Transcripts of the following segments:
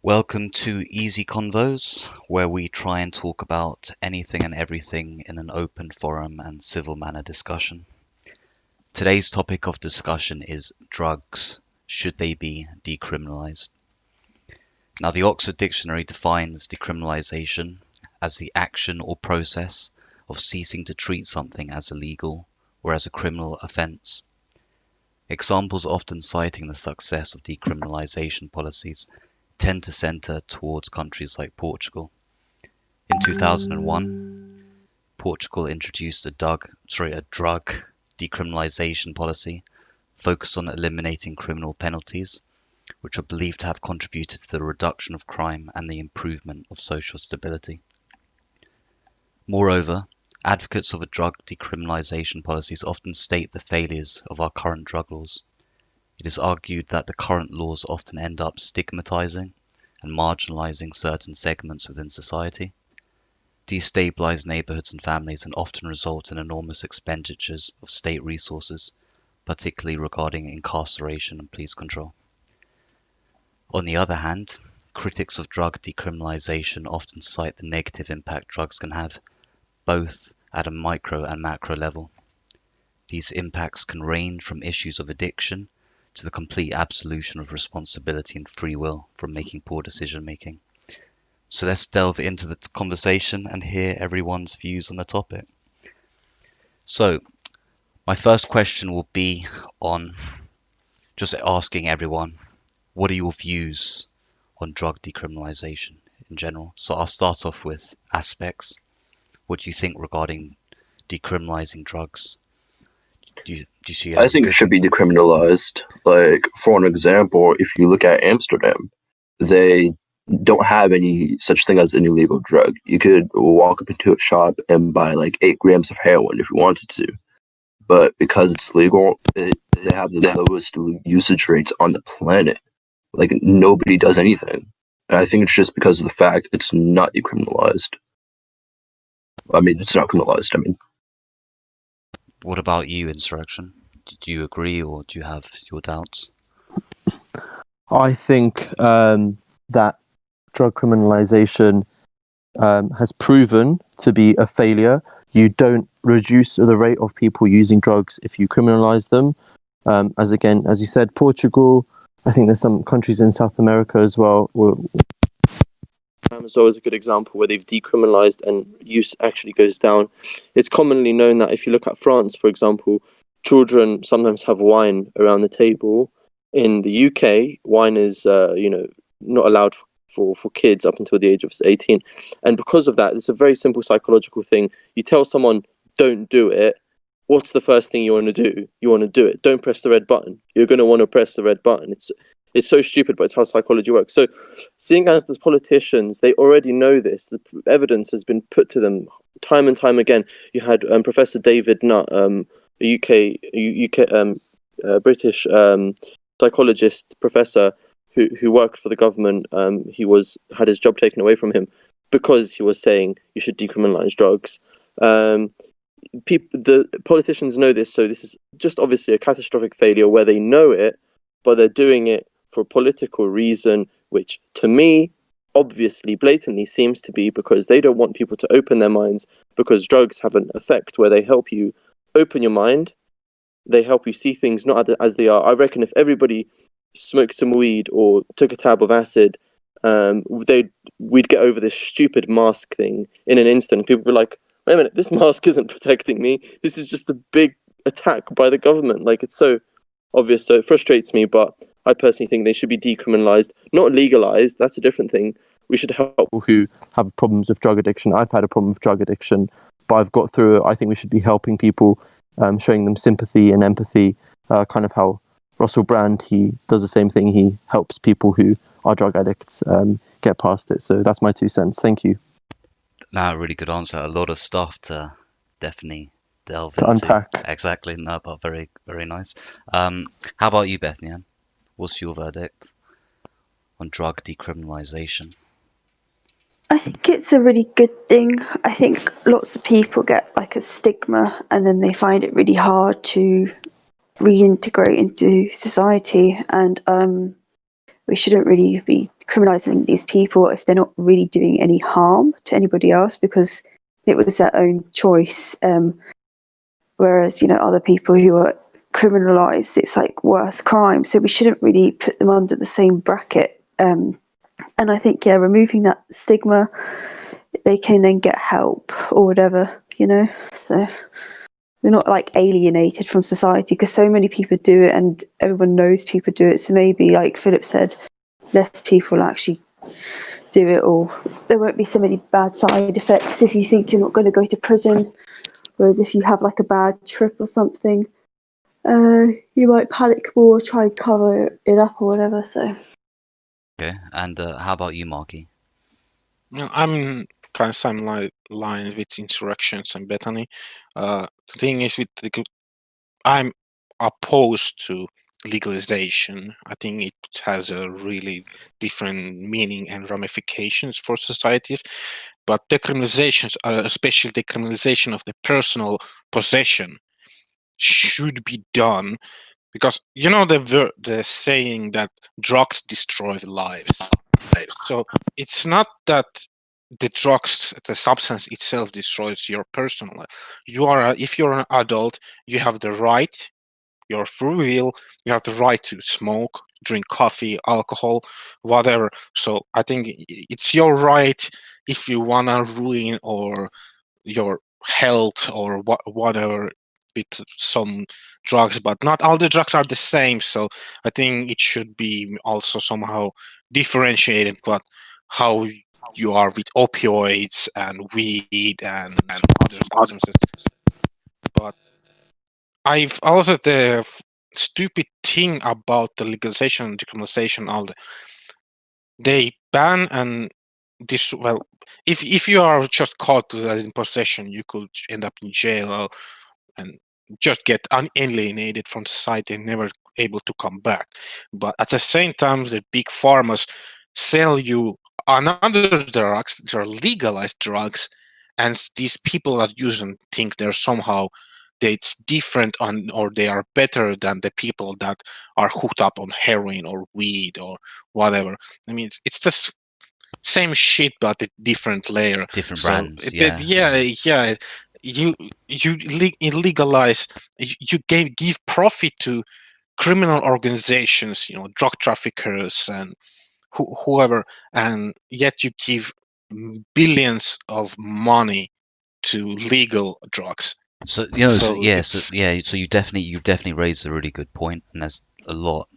Welcome to EZConvos, where we try and talk about anything and everything in an open forum and civil manner discussion. Today's topic of discussion is drugs. Should they be decriminalised? Now, the Oxford Dictionary defines decriminalisation as the action or process of ceasing to treat something as illegal or as a criminal offence. Examples often citing the success of decriminalisation policies tend to centre towards countries like Portugal. In 2001, Portugal introduced a drug decriminalisation policy focused on eliminating criminal penalties, which are believed to have contributed to the reduction of crime and the improvement of social stability. Moreover, advocates of a drug decriminalisation policies often state the failures of our current drug laws. It is argued that the current laws often end up stigmatizing and marginalizing certain segments within society, destabilize neighborhoods and families, and often result in enormous expenditures of state resources, particularly regarding incarceration and police control. On the other hand, critics of drug decriminalisation often cite the negative impact drugs can have, both at a micro and macro level. These impacts can range from issues of addiction to the complete absolution of responsibility and free will from making poor decision making. So let's delve into the conversation and hear everyone's views on the topic. So my first question will be on just asking everyone, what are your views on drug decriminalisation in general? So I'll start off with aspects. What do you think regarding decriminalising drugs? Do you see I think it should be decriminalized. Like, for an example, if you look at Amsterdam, they don't have any such thing as an illegal drug. You could walk up into a shop and buy like 8 grams of heroin if you wanted to. But because it's legal, they have the lowest usage rates on the planet. Like, nobody does anything. And I think it's just because of the fact it's not decriminalized. I mean, it's not criminalized, What about you, Insurrection? Do you agree or do you have your doubts? I think that drug criminalization has proven to be a failure. You don't reduce the rate of people using drugs if you criminalize them. As you said, Portugal, I think there's some countries in South America as well, as well as a good example where they've decriminalized and use actually goes down. It's commonly known that if you look at France, for example, children sometimes have wine around the table. In the UK, wine is not allowed for kids up until the age of 18. And because of that, it's a very simple psychological thing. You tell someone, don't do it. What's the first thing you want to do? You want to do it. Don't press the red button. You're going to want to press the red button. It's so stupid, but it's how psychology works. So seeing as the politicians, they already know this, the evidence has been put to them time and time again. You had Professor David Nutt, a UK British psychologist professor who worked for the government. He had his job taken away from him because he was saying you should decriminalize drugs. The politicians know this, so this is just obviously a catastrophic failure where they know it, but they're doing it for a political reason, which to me, obviously, blatantly seems to be because they don't want people to open their minds, because drugs have an effect where they help you open your mind, they help you see things not as they are. I reckon if everybody smoked some weed or took a tab of acid, we'd get over this stupid mask thing in an instant. People would be like, wait a minute, this mask isn't protecting me. This is just a big attack by the government. Like, it's so obvious, so it frustrates me, but I personally think they should be decriminalized, not legalized. That's a different thing. We should help people who have problems with drug addiction. I've had a problem with drug addiction, but I've got through it. I think we should be helping people showing them sympathy and empathy, kind of how Russell Brand, he does the same thing. He helps people who are drug addicts get past it. So that's my 2 cents. Thank you. Nah, really good answer. A lot of stuff to definitely delve To into. unpack. Exactly. No, but very, very nice. How about you, Bethany? What's your verdict on drug decriminalisation? I think it's a really good thing. I think lots of people get like a stigma and then they find it really hard to reintegrate into society, and we shouldn't really be criminalising these people if they're not really doing any harm to anybody else, because it was their own choice. Whereas, other people who are criminalised, it's like worse crime. So we shouldn't really put them under the same bracket. And I think, removing that stigma, they can then get help or whatever, So they're not like alienated from society, because so many people do it and everyone knows people do it. So maybe, like Philip said, less people actually do it, or there won't be so many bad side effects if you think you're not going to go to prison. Whereas if you have like a bad trip or something, you might panic more, try and cover it up or whatever. So. Okay, and how about you, Marky? No, I'm kind of same line with insurrections and Bethany. The thing is, I'm opposed to legalization. I think it has a really different meaning and ramifications for societies. But decriminalizations, especially decriminalization of the personal possession, should be done, because the saying that drugs destroy lives. So it's not that the substance itself destroys your personal life. If you're an adult, you have the right, your free will, you have the right to smoke, drink coffee, alcohol, whatever. So I think it's your right if you wanna ruin or your health or whatever with some drugs, but not all the drugs are the same. So I think it should be also somehow differentiated, but how you are with opioids and weed and other substances. But I've also the stupid thing about the legalization and decriminalization, they ban and this, well, if you are just caught in possession, you could end up in jail and just get alienated from society and never able to come back. But at the same time, the big pharmas sell you another drugs, they're legalized drugs, and these people that use them think they're somehow it's different or they are better than the people that are hooked up on heroin or weed or whatever. I mean, it's just same shit but a different layer. Different So brands, yeah. You illegalize. You give profit to criminal organizations, drug traffickers and whoever, and yet you give billions of money to legal drugs. So So so you definitely raised a really good point, and there's a lot,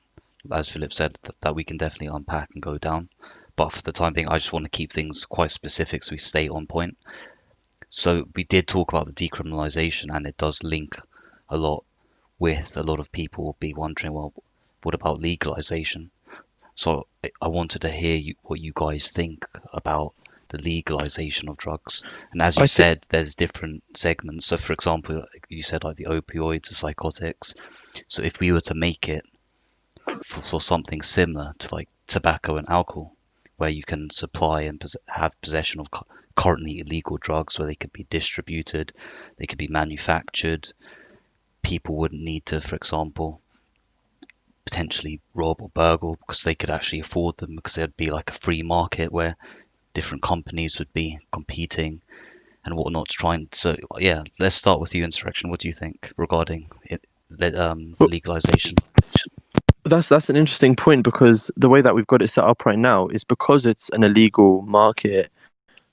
as Philip said, that we can definitely unpack and go down. But for the time being, I just want to keep things quite specific so we stay on point. So we did talk about the decriminalisation, and it does link a lot with a lot of people will be wondering, well, what about legalisation? So I wanted to hear what you guys think about the legalisation of drugs. And as you said, there's different segments. So for example, you said like the opioids, the psychotics. So if we were to make it for something similar to like tobacco and alcohol, where you can supply and have possession of currently illegal drugs, where they could be distributed, they could be manufactured, people wouldn't need to, for example, potentially rob or burgle because they could actually afford them, because there'd be like a free market where different companies would be competing and whatnot to try and. So yeah, let's start with you, Insurrection. What do you think regarding legalization? That's an interesting point, because the way that we've got it set up right now is because it's an illegal market.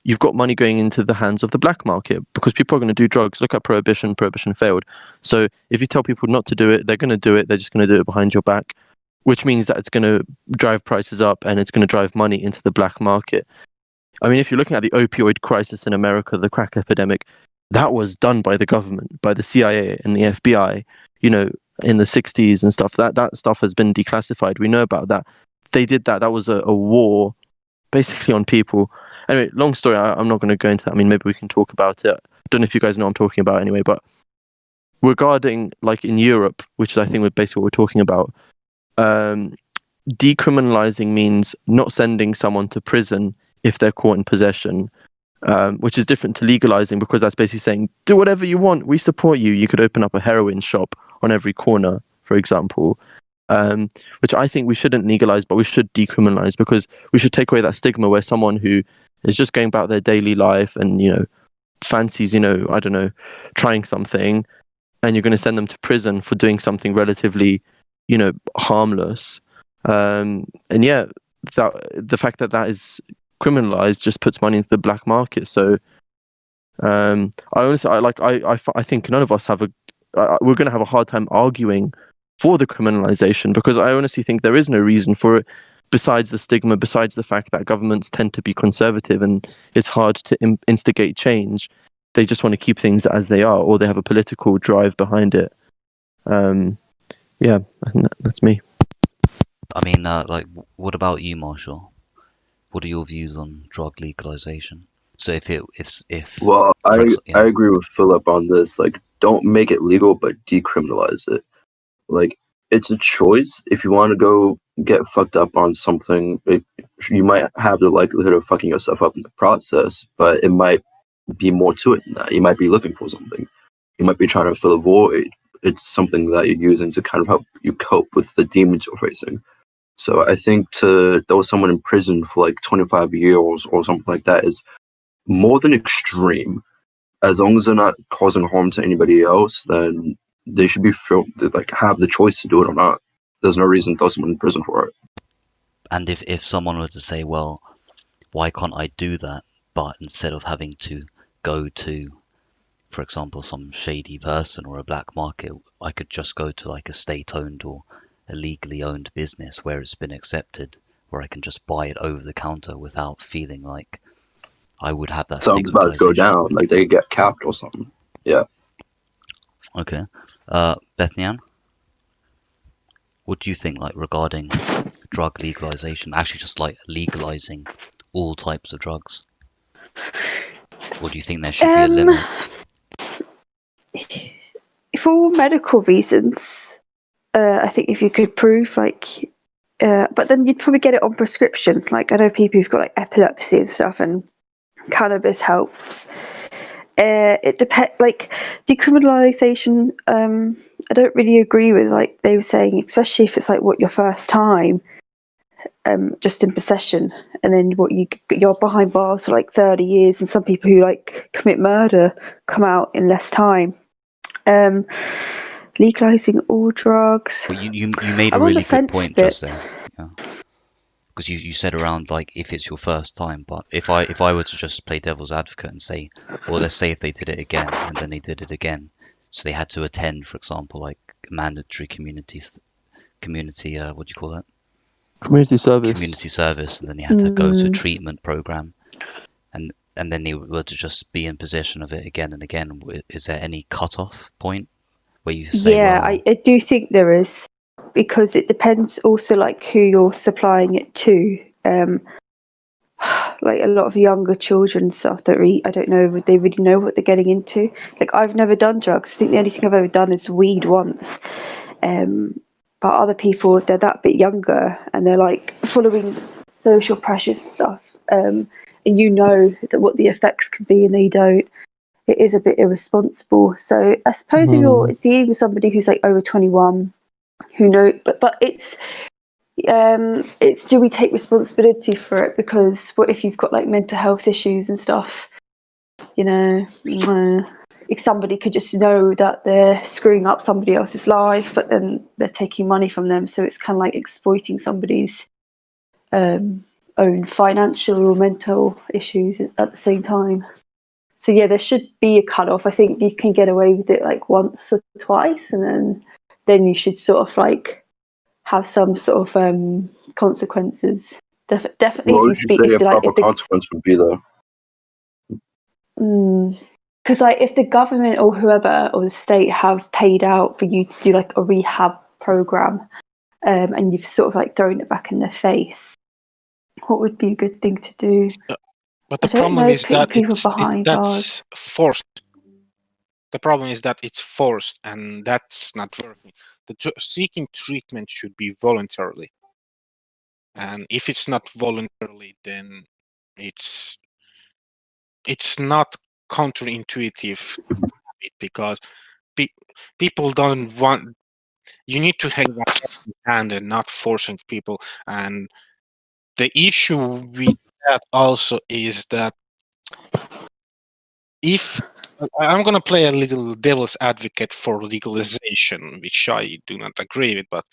You've got money going into the hands of the black market because people are going to do drugs. Look at prohibition. Prohibition failed. So if you tell people not to do it, they're going to do it. They're just going to do it behind your back, which means that it's going to drive prices up and it's going to drive money into the black market. I mean, if you're looking at the opioid crisis in America, the crack epidemic, that was done by the government, by the CIA and the FBI, you know, in the 60s and stuff. That stuff has been declassified. We know about that. They did that. That was a war basically on people. Anyway, long story. I'm not going to go into that. I mean, maybe we can talk about it. I don't know if you guys know what I'm talking about anyway, but regarding like in Europe, which is I think basically what we're talking about, decriminalising means not sending someone to prison if they're caught in possession, which is different to legalising, because that's basically saying, do whatever you want, we support you. You could open up a heroin shop on every corner, for example, which I think we shouldn't legalise, but we should decriminalise, because we should take away that stigma where someone who is just going about their daily life and, you know, fancies, you know, I don't know, trying something, and you're going to send them to prison for doing something relatively, you know, harmless. And yeah, that the fact that is criminalized just puts money into the black market. So I think none of us have we're going to have a hard time arguing for the criminalization, because I honestly think there is no reason for it besides the stigma, besides the fact that governments tend to be conservative and it's hard to instigate change. They just want to keep things as they are, or they have a political drive behind it. Yeah, I think that's me. I mean, like, what about you, Marshall? What are your views on drug legalization? So well, I yeah. agree with Philip on this. Like, don't make it legal, but decriminalize it. Like, it's a choice. If you want to go get fucked up on something, you might have the likelihood of fucking yourself up in the process, but it might be more to it than that. You might be looking for something. You might be trying to fill a void. It's something that you're using to kind of help you cope with the demons you're facing. So I think to throw someone in prison for like 25 years or something like that is more than extreme. As long as they're not causing harm to anybody else, then they should be have the choice to do it or not. There's no reason to throw someone in prison for it. And if someone were to say, well, why can't I do that? But instead of having to go to, for example, some shady person or a black market, I could just go to like a state-owned or a legally owned business where it's been accepted, where I can just buy it over the counter without feeling like I would have that Something's about to go down, like they get capped or something. Yeah. Okay. Bethnian, what do you think, like, regarding drug legalization, actually just like legalizing all types of drugs? Or do you think there should be a limit? For all medical reasons, I think if you could prove like, but then you'd probably get it on prescription. Like, I know people who've got like epilepsy and stuff, and cannabis helps. It depends. Like decriminalisation, I don't really agree with. Like they were saying, especially if it's like your first time, just in possession, and then you're behind bars for like 30 years, and some people who like commit murder come out in less time. Legalizing all drugs. Well, you made a really good point just there. Yeah. Because you said around like if it's your first time, but if I were to just play devil's advocate and say, well, let's say if they did it again and then they did it again, so they had to attend, for example, like mandatory community what do you call that? Community service. Community service, and then they had to go to a treatment program, and then they were to just be in possession of it again and again. Is there any cutoff point where you say, yeah, well, I do think there is, because it depends also like who you're supplying it to. Like a lot of younger children stuff I don't know if they really know what they're getting into. Like I've never done drugs. I think the only thing I've ever done is weed once. But other people, they're that bit younger and they're like following social pressures and stuff. And you know that what the effects can be, and they don't. It is a bit irresponsible. So I suppose if you're dealing with somebody who's like over 21, who know, but it's do we take responsibility for it? Because what if you've got like mental health issues and stuff? You know, if somebody could just know that they're screwing up somebody else's life, but then they're taking money from them, so it's kind of like exploiting somebody's own financial or mental issues at the same time. So yeah, there should be a cutoff. I think you can get away with it like once or twice, and then you should sort of like have some sort of consequences. Definitely. What would you say a proper consequence would be, though? Because like if the government or whoever or the state have paid out for you to do like a rehab program, and you've sort of like thrown it back in their face, what would be a good thing to do? But I the don't problem know, is putting that people behind bars. that's forced. The problem is that it's forced, and that's not working. Seeking treatment should be voluntarily, and if it's not voluntarily, then it's not counterintuitive because people don't want. You need to have a helping hand and not forcing people. And the issue with that also is that if I'm going to play a little devil's advocate for legalization, which I do not agree with, but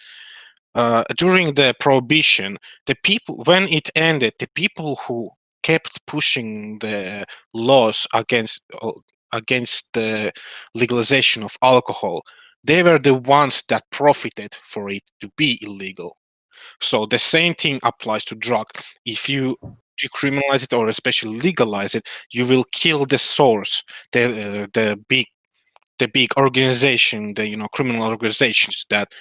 during the prohibition, the people, when it ended, the people who kept pushing the laws against the legalization of alcohol, they were the ones that profited for it to be illegal. So the same thing applies to drug. If you decriminalize it or especially legalize it, you will kill the source, the big organization, the criminal organizations that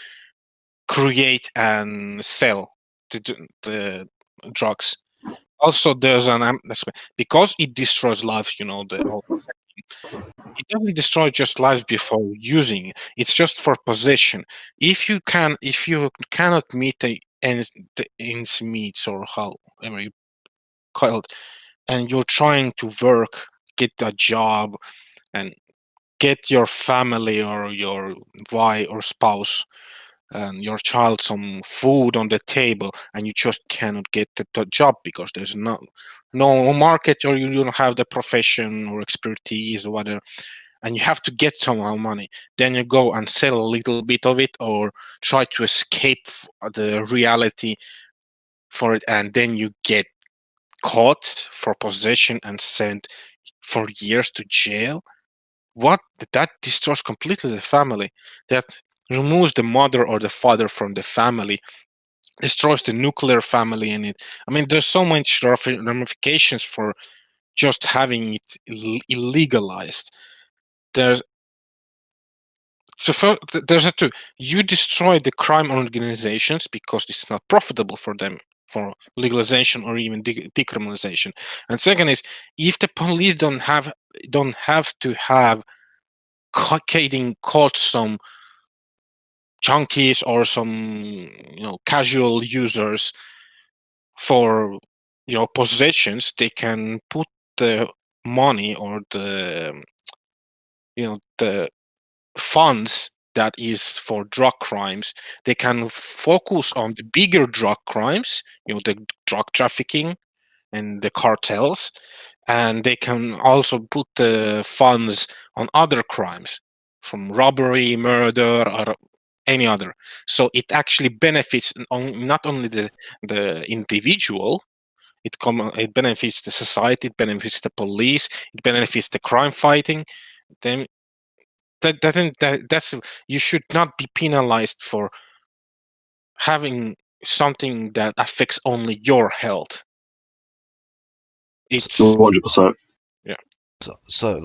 create and sell the drugs. Also, there's because it destroys lives. The whole it doesn't destroy just lives before using it. It's just for possession. If you cannot meet the ends meets or however you call it, and you're trying to work, get a job, and get your family or your wife or spouse and your child some food on the table, and you just cannot get the job because there's no market, or you don't have the profession or expertise or whatever, and you have to get somehow money, then you go and sell a little bit of it or try to escape the reality for it, and then you get caught for possession and sent for years to jail. That destroys completely the family. That removes the mother or the father from the family, destroys the nuclear family in it. I mean, there's so much ramifications for just having it illegalized. There's there's a two. You destroy the crime organizations because it's not profitable for them for legalization or even decriminalization. And second is, if the police don't have to have getting caught some junkies or some casual users for possessions, they can put the money or the funds that is for drug crimes. They can focus on the bigger drug crimes, the drug trafficking and the cartels, and they can also put the funds on other crimes from robbery, murder, or any other. So it actually benefits not only the individual, it benefits the society, it benefits the police, it benefits the crime fighting. Then that's you should not be penalized for having something that affects only your health. It's 100%. yeah. So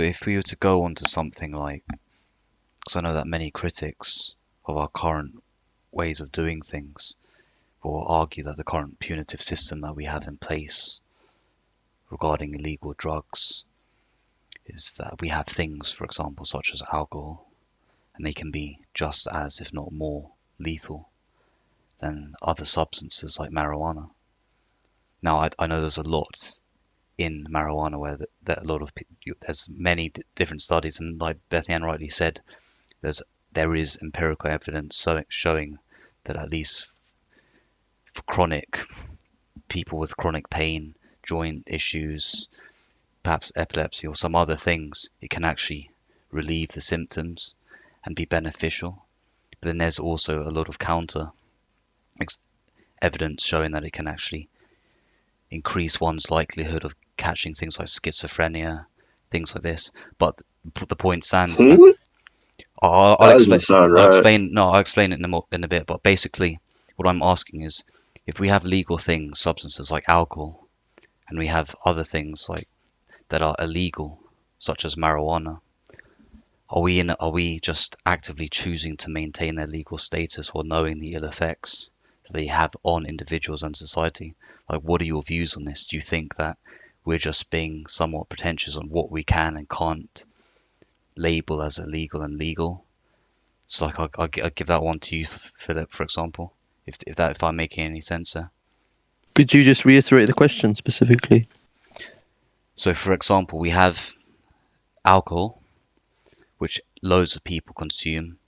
if we were to go on to something like, because I know that many critics of our current ways of doing things will argue that the current punitive system that we have in place regarding illegal drugs is that we have things, for example, such as alcohol, and they can be just as, if not more, lethal than other substances like marijuana. Now, I know there's a lot in marijuana where that a lot of there's many different studies, and like Bethany rightly said, there is empirical evidence showing that at least for people with chronic pain, joint issues, perhaps epilepsy or some other things, it can actually relieve the symptoms and be beneficial. But then there's also a lot of counter evidence showing that it can actually increase one's likelihood of catching things like schizophrenia, things like this. But the point stands that I'll explain it in a bit. But basically, what I'm asking is, if we have legal things, substances like alcohol, and we have other things like that are illegal, such as marijuana? Are we just actively choosing to maintain their legal status while knowing the ill effects that they have on individuals and society? Like, what are your views on this? Do you think that we're just being somewhat pretentious on what we can and can't label as illegal and legal? So, like, I'll give that one to you, Philip, for example, if I'm making any sense there. Could you just reiterate the question specifically? So, for example, we have alcohol, which loads of people consume.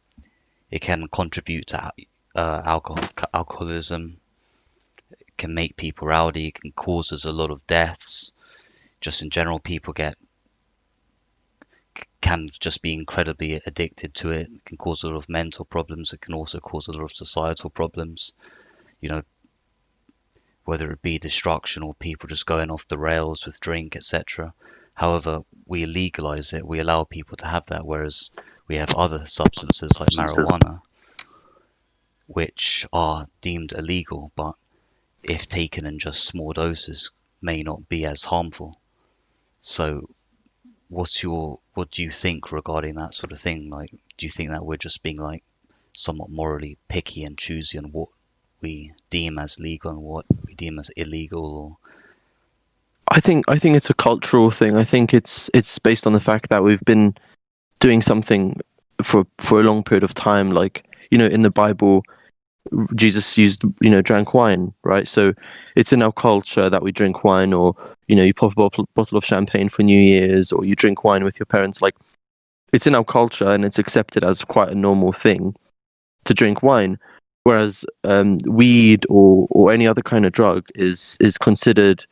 It can contribute to alcoholism. It can make people rowdy. It can cause us a lot of deaths. Just in general, people can just be incredibly addicted to it. It can cause a lot of mental problems. It can also cause a lot of societal problems. You know, whether it be destruction or people just going off the rails with drink, etc. However, we legalize it. We allow people to have that, whereas we have other substances like marijuana, which are deemed illegal, but if taken in just small doses, may not be as harmful. So, what do you think regarding that sort of thing? Like, do you think that we're just being like somewhat morally picky and choosy on what we deem as legal and what we deem as illegal? Or I think it's a cultural thing. I think it's based on the fact that we've been doing something for a long period of time. Like, in the Bible, Jesus drank wine, right? So it's in our culture that we drink wine, or you pop a bottle of champagne for New Year's, or you drink wine with your parents. Like, it's in our culture and it's accepted as quite a normal thing to drink wine. Whereas weed or any other kind of drug is considered,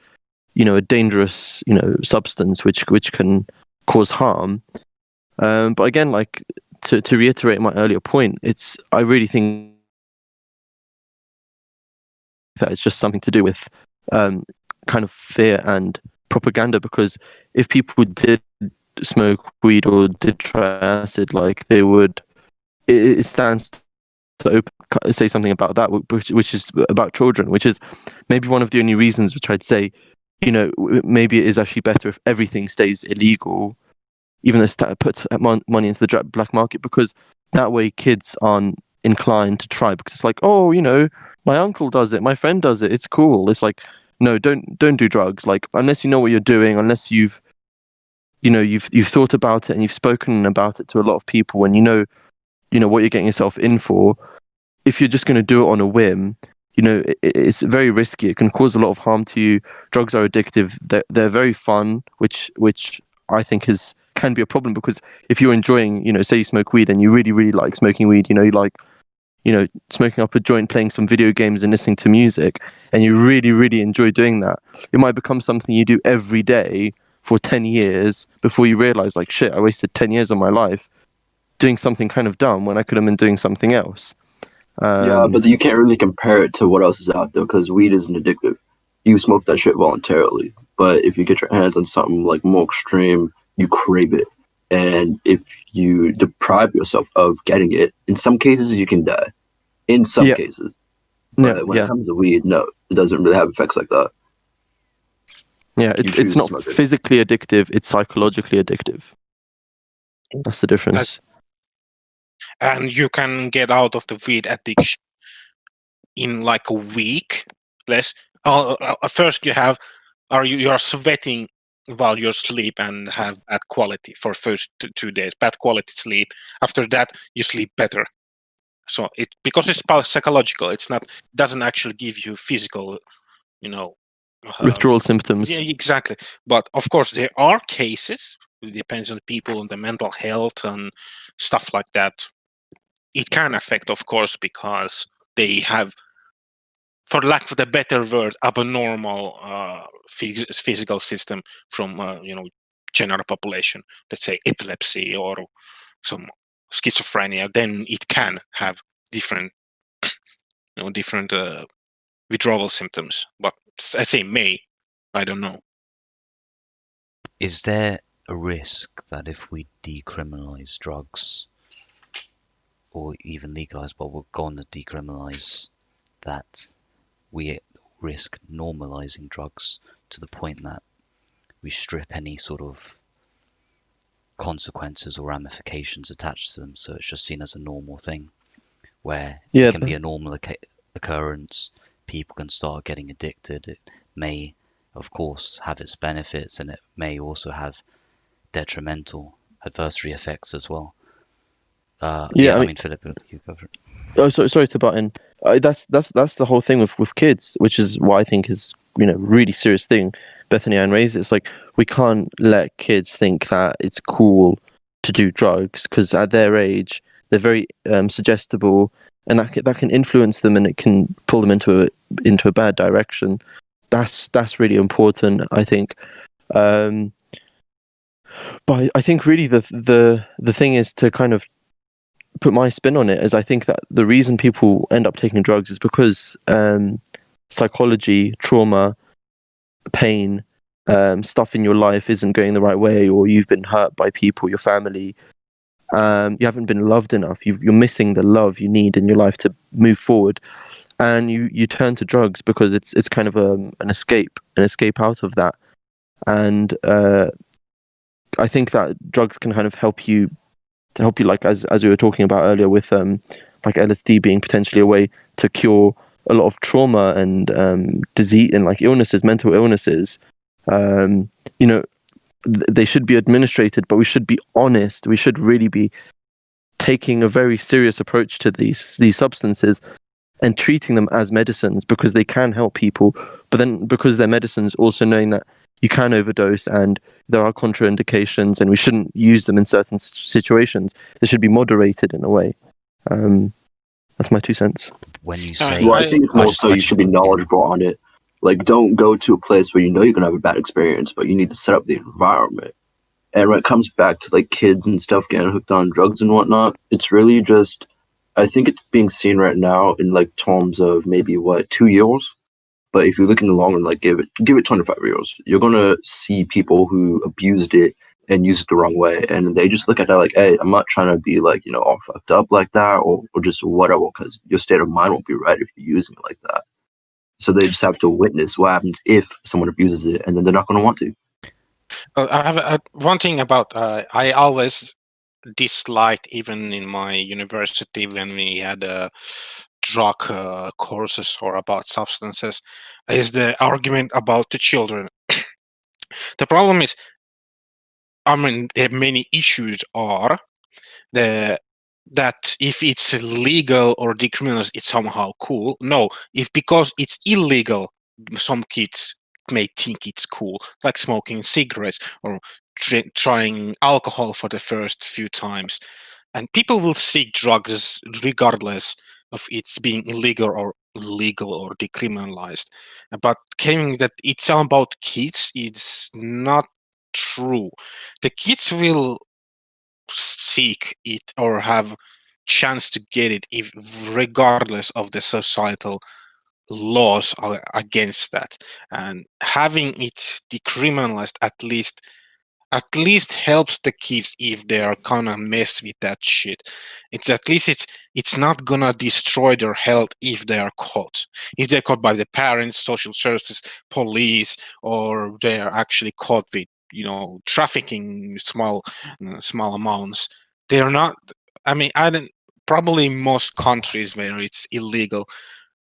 a dangerous, substance which can cause harm. But again, like to reiterate my earlier point, I really think that it's just something to do with kind of fear and propaganda. Because if people did smoke weed or did try acid, like they would, it stands to say something about that, which is about children, which is maybe one of the only reasons which I'd say, maybe it is actually better if everything stays illegal, even though it puts money into the black market, because that way kids aren't inclined to try, because it's like, oh, my uncle does it, my friend does it, it's cool. It's like, no, don't do drugs. Like, unless you know what you're doing, unless you've thought about it and you've spoken about it to a lot of people, and you know what you're getting yourself in for. If you're just going to do it on a whim, it's very risky. It can cause a lot of harm to you. Drugs are addictive. They're very fun, which I think can be a problem, because if you're enjoying, say you smoke weed and you really, really like smoking weed, you like, smoking up a joint, playing some video games and listening to music, and you really, really enjoy doing that, it might become something you do every day for 10 years before you realize, like, shit, I wasted 10 years of my life doing something kind of dumb when I could have been doing something else. Yeah, but you can't really compare it to what else is out there, because weed isn't addictive. You smoke that shit voluntarily. But if you get your hands on something like more extreme, you crave it. And if you deprive yourself of getting it, in some cases you can die. In some cases. But when it comes to weed, no, it doesn't really have effects like that. Yeah, it's not physically addictive, it's psychologically addictive. That's the difference. And you can get out of the weed addiction in like a week, less. First, you are sweating while you sleep and have bad quality for first 2 days, bad quality sleep. After that, you sleep better. So because it's psychological, doesn't actually give you physical, withdrawal symptoms. Yeah, exactly. But of course, there are cases. It depends on people and the mental health and stuff like that. It can affect, of course, because they have, for lack of a better word, abnormal physical system from general population. Let's say epilepsy or some schizophrenia. Then it can have different withdrawal symptoms. But I say I don't know. is there a risk that if we decriminalize drugs, or even legalize, but we're going to decriminalize, that we risk normalizing drugs to the point that we strip any sort of consequences or ramifications attached to them, so it's just seen as a normal thing where Yeah, it can be a normal occurrence. People can start getting addicted. It may, of course, have its benefits, and it may also have detrimental adversary effects as well. yeah. I mean, Philip, you go for it. Oh, sorry to butt in. That's the whole thing with kids, which is what I think is really serious thing. Bethany Ann raised it. It's like we can't let kids think that it's cool to do drugs because at their age they're very suggestible, and that can influence them and it can pull them into a bad direction. That's really important, I think. But I think really the thing is to kind of put my spin on it, as I think that the reason people end up taking drugs is because psychology, trauma, pain, stuff in your life isn't going the right way, or you've been hurt by people, your family, you haven't been loved enough, you're missing the love you need in your life to move forward, and you turn to drugs because it's kind of an escape out of that. And I think that drugs can kind of help you like as we were talking about earlier with like LSD being potentially a way to cure a lot of trauma and disease and like illnesses, mental illnesses. They should be administrated, but we should be honest. We should really be taking a very serious approach to these substances and treating them as medicines, because they can help people, but then because they're medicines, also knowing that you can overdose and there are contraindications and we shouldn't use them in certain situations. They should be moderated in a way. That's my 2 cents. When you say, Well, I think it's more so you should be knowledgeable on it. Like, don't go to a place where you know you're gonna have a bad experience, but you need to set up the environment. And when it comes back to like kids and stuff getting hooked on drugs and whatnot, it's really just, I think it's being seen right now in like terms of maybe 2 years. But if you look in the long run, like give it 25 years, you're gonna see people who abused it and use it the wrong way, and they just look at that like, hey, I'm not trying to be like all fucked up like that, or just whatever, because your state of mind won't be right if you're using it like that. So they just have to witness what happens if someone abuses it, and then they're not going to want to. I have one thing about I always disliked, even in my university when we had drug courses or about substances, is the argument about the children. The problem is, I mean, the many issues are that if it's legal or decriminalized, it's somehow cool. No, if because it's illegal, some kids may think it's cool, like smoking cigarettes or trying alcohol for the first few times. And people will seek drugs regardless of it's being illegal or legal or decriminalized. But claiming that it's all about kids, it's not true. The kids will seek it or have chance to get it if regardless of the societal laws against that. And having it decriminalized at least helps the kids if they are gonna mess with that shit. It's at least it's not gonna destroy their health if they are caught. If they're caught by the parents, social services, police, or they are actually caught with trafficking small amounts, they are not. I mean, I don't. Probably most countries where it's illegal,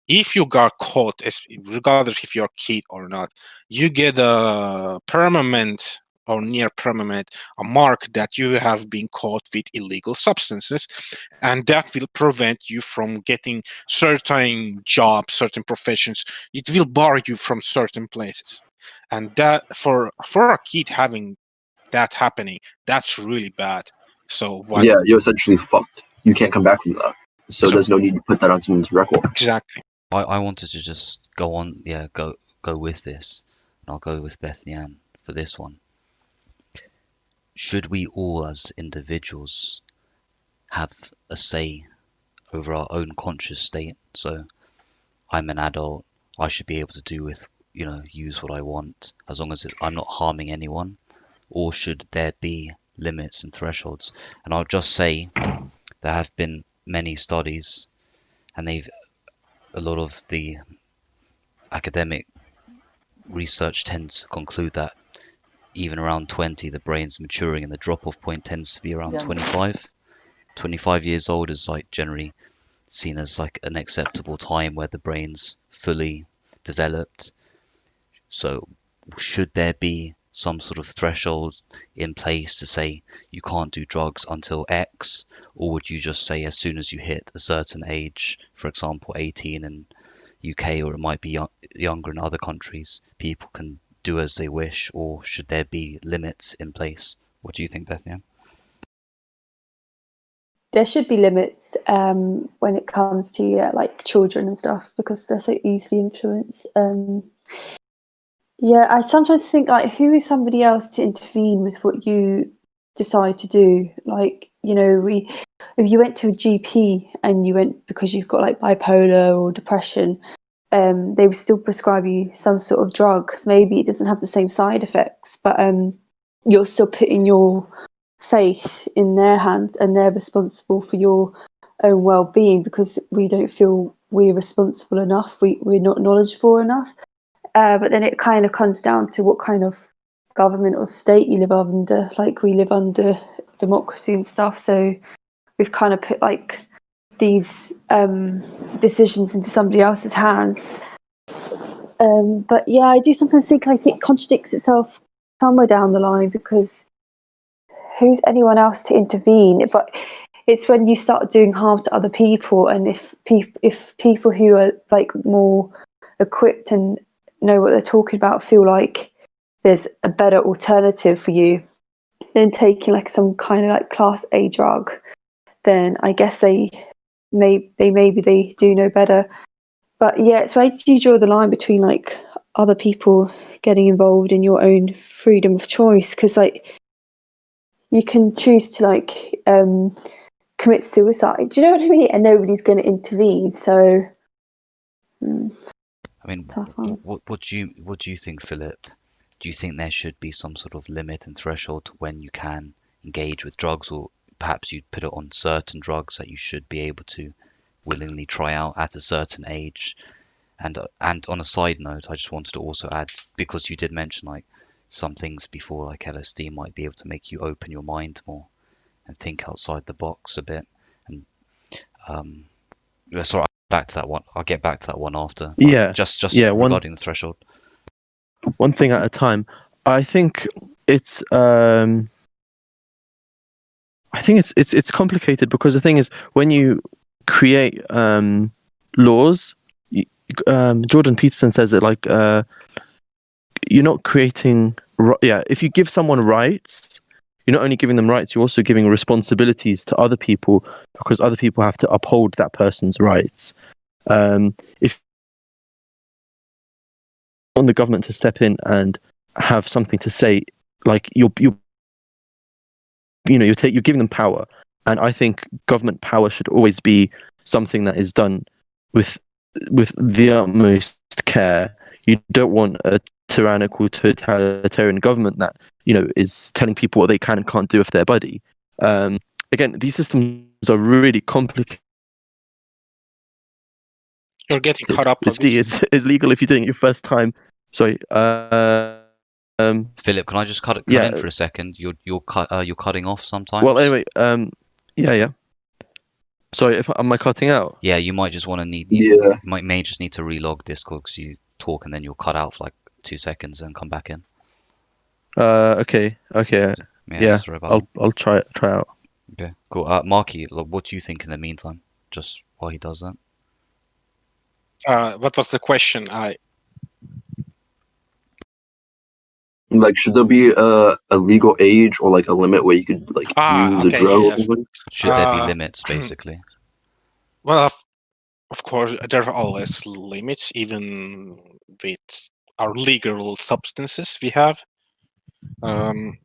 if you got caught, regardless if you're a kid or not, you get a permanent or near permanent a mark that you have been caught with illegal substances, and that will prevent you from getting certain jobs, certain professions. It will bar you from certain places, and that for a kid having that happening, that's really bad. So what? Yeah, you're essentially fucked. You can't come back from that. So there's no need to put that on someone's record. Exactly. I wanted to just go on, go with this, and I'll go with Bethany Ann for this one. Should we all as individuals have a say over our own conscious state? So I'm an adult, I should be able to do with, use what I want as long as I'm not harming anyone, or should there be limits and thresholds? And I'll just say there have been many studies, and a lot of the academic research tends to conclude that even around 20, the brain's maturing, and the drop-off point tends to be around 25. 25 years old is like generally seen as like an acceptable time where the brain's fully developed. So should there be some sort of threshold in place to say you can't do drugs until X, or would you just say as soon as you hit a certain age, for example 18 in UK, or it might be younger in other countries, people can do as they wish, or should there be limits in place? What do you think, Bethany? There should be limits when it comes to like children and stuff, because they're so easily influenced. I sometimes think, like, who is somebody else to intervene with what you decide to do? Like, if you went to a GP and you went because you've got like bipolar or depression, they would still prescribe you some sort of drug. Maybe it doesn't have the same side effects, but you're still putting your faith in their hands, and they're responsible for your own well-being, because we don't feel we're responsible enough. We're not knowledgeable enough. But then it kind of comes down to what kind of government or state you live under. Like, we live under democracy and stuff, so we've kind of put like these decisions into somebody else's hands. But yeah, I do sometimes think like it contradicts itself somewhere down the line, because who's anyone else to intervene? But it's when you start doing harm to other people, and if people who are like more equipped and know what they're talking about feel like there's a better alternative for you than taking like some kind of like class A drug, then I guess they do know better. But yeah, it's where you draw the line between like other people getting involved in your own freedom of choice, because like you can choose to like commit suicide, do you know what I mean, and nobody's going to intervene. So I mean, what do you think, Philip? Do you think there should be some sort of limit and threshold to when you can engage with drugs, or perhaps you'd put it on certain drugs that you should be able to willingly try out at a certain age? And on a side note, I just wanted to also add, because you did mention like some things before, like LSD might be able to make you open your mind more and think outside the box a bit. And sorry, back to that one. I'll get back to that one after. Just regarding the threshold. One thing at a time. I think it's it's complicated, because the thing is, when you create laws, Jordan Peterson says it like you're not creating. If you give someone rights, you're not only giving them rights, you're also giving responsibilities to other people, because other people have to uphold that person's rights. If you want the government to step in and have something to say, like you're giving them power, and I think government power should always be something that is done with the utmost care. You don't want a tyrannical, totalitarian government that is telling people what they can and can't do with their body. Again, these systems are really complicated. You're getting caught up. It's legal if you're doing it your first time. Sorry. Philip, can I just cut in for a second? You're cutting off sometimes. Well, anyway, yeah. Sorry, am I cutting out? Yeah, you might just want to may just need to relog Discord, because you talk and then you'll cut out for like 2 seconds and come back in. Okay. Yeah. I'll try out. Okay, cool. Marky, what do you think in the meantime? Just while he does that. What was the question? Like, should there be a legal age or like a limit where you could like use a drug? Yes. Should there be limits, basically? Well, of course, there are always limits, even with our legal substances we have. I'm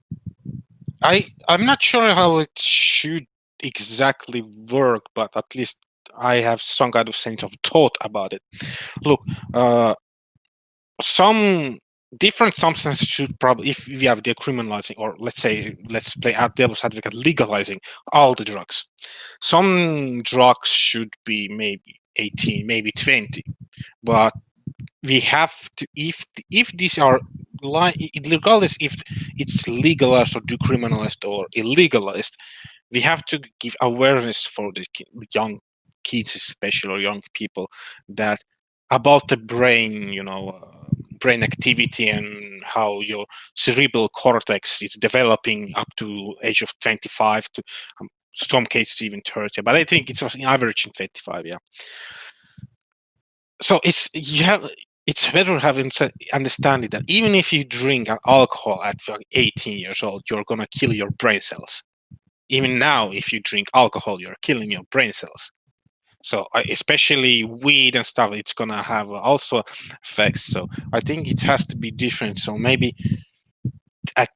not sure how it should exactly work, but at least I have some kind of sense of thought about it. Look, some different substances should probably, if we have decriminalizing, or let's play devil's advocate, legalizing all the drugs. Some drugs should be maybe 18, maybe 20, but we have to, if these are regardless if it's legalized or decriminalized or illegalized, we have to give awareness for the young kids, especially, or young people, that about the brain, brain activity and how your cerebral cortex is developing up to age of 25 to some cases even 30, but I think it was an average in 25. Yeah. So it's better having understanding that even if you drink alcohol at 18 years old, you're gonna kill your brain cells. Even now, if you drink alcohol, you're killing your brain cells. So especially weed and stuff, it's gonna have also effects. So I think it has to be different. So maybe at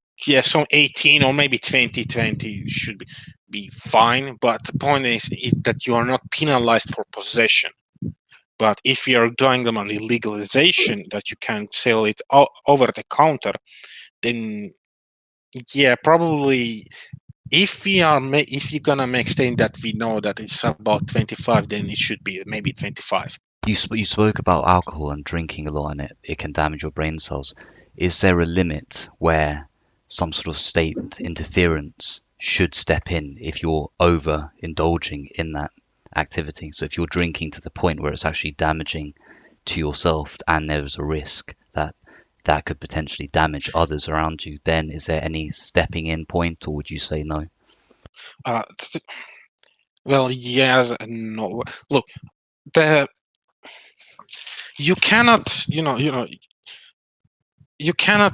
so 18 or maybe 20 should be fine. But the point is that you are not penalized for possession. But if you're doing them on the legalization that you can sell it over the counter, then yeah, probably if you're gonna make statement that we know that it's about 25, then it should be maybe 25. You spoke about alcohol and drinking a lot, and it can damage your brain cells. Is there a limit where some sort of state interference should step in if you're over indulging in that activity? So if you're drinking to the point where it's actually damaging to yourself and there's a risk that could potentially damage others around you, then is there any stepping in point, or would you say no? Well, yes and no. Look, you cannot, you cannot,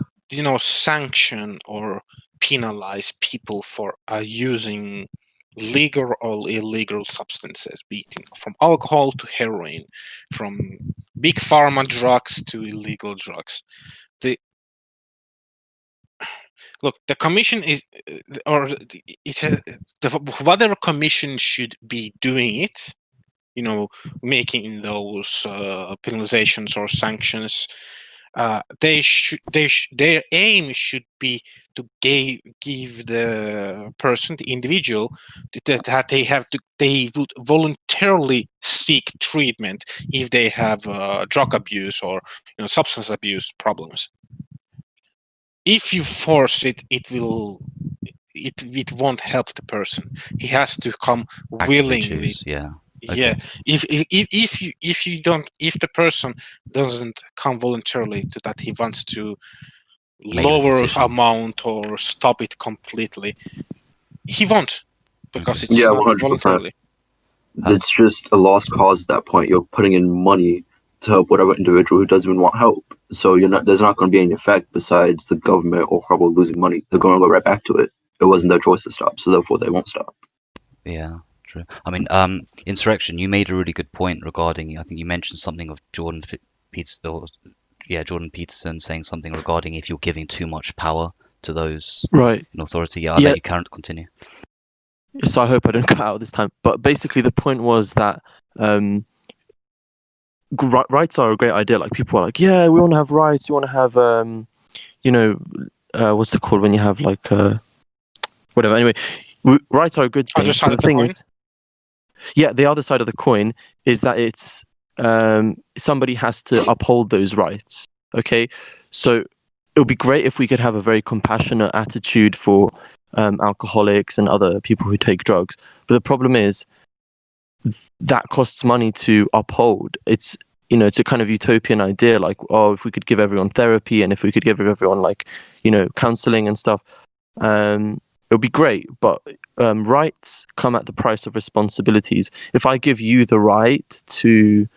sanction or penalize people for using legal or illegal substances, be it from alcohol to heroin, from big pharma drugs to illegal drugs. The commission is, or whatever commission should be doing it, making those penalizations or sanctions. Their aim should be to give the person, the individual, that they would voluntarily seek treatment if they have drug abuse or substance abuse problems. If you force it, it won't help the person. He has to come willingly. Yeah. Yeah. Okay. If the person doesn't come voluntarily to that, he wants to lower amount or stop it completely, he won't, because it's not 100%. Voluntarily. It's just a lost cause at that point. You're putting in money to help whatever individual who doesn't even want help. So there's not going to be any effect besides the government or probably losing money. They're going to go right back to it. It wasn't their choice to stop, so therefore they won't stop. Yeah, true. I mean, Insurrection, you made a really good point regarding, I think you mentioned something of Jordan Peterson saying something regarding if you're giving too much power to those in authority. Yeah, I'll let you continue. So I hope I don't cut out this time. But basically the point was that rights are a great idea. Like, people are like, yeah, we want to have rights. We want to have, what's it called when you have like, whatever. Anyway, rights are a good thing. The thing is, the other side of the coin is that it's somebody has to uphold those rights. Okay, so it would be great if we could have a very compassionate attitude for alcoholics and other people who take drugs. But the problem is, that costs money to uphold. It's a kind of utopian idea, like, oh, if we could give everyone therapy and if we could give everyone like counseling and stuff, it would be great. But rights come at the price of responsibilities. If I give you the right to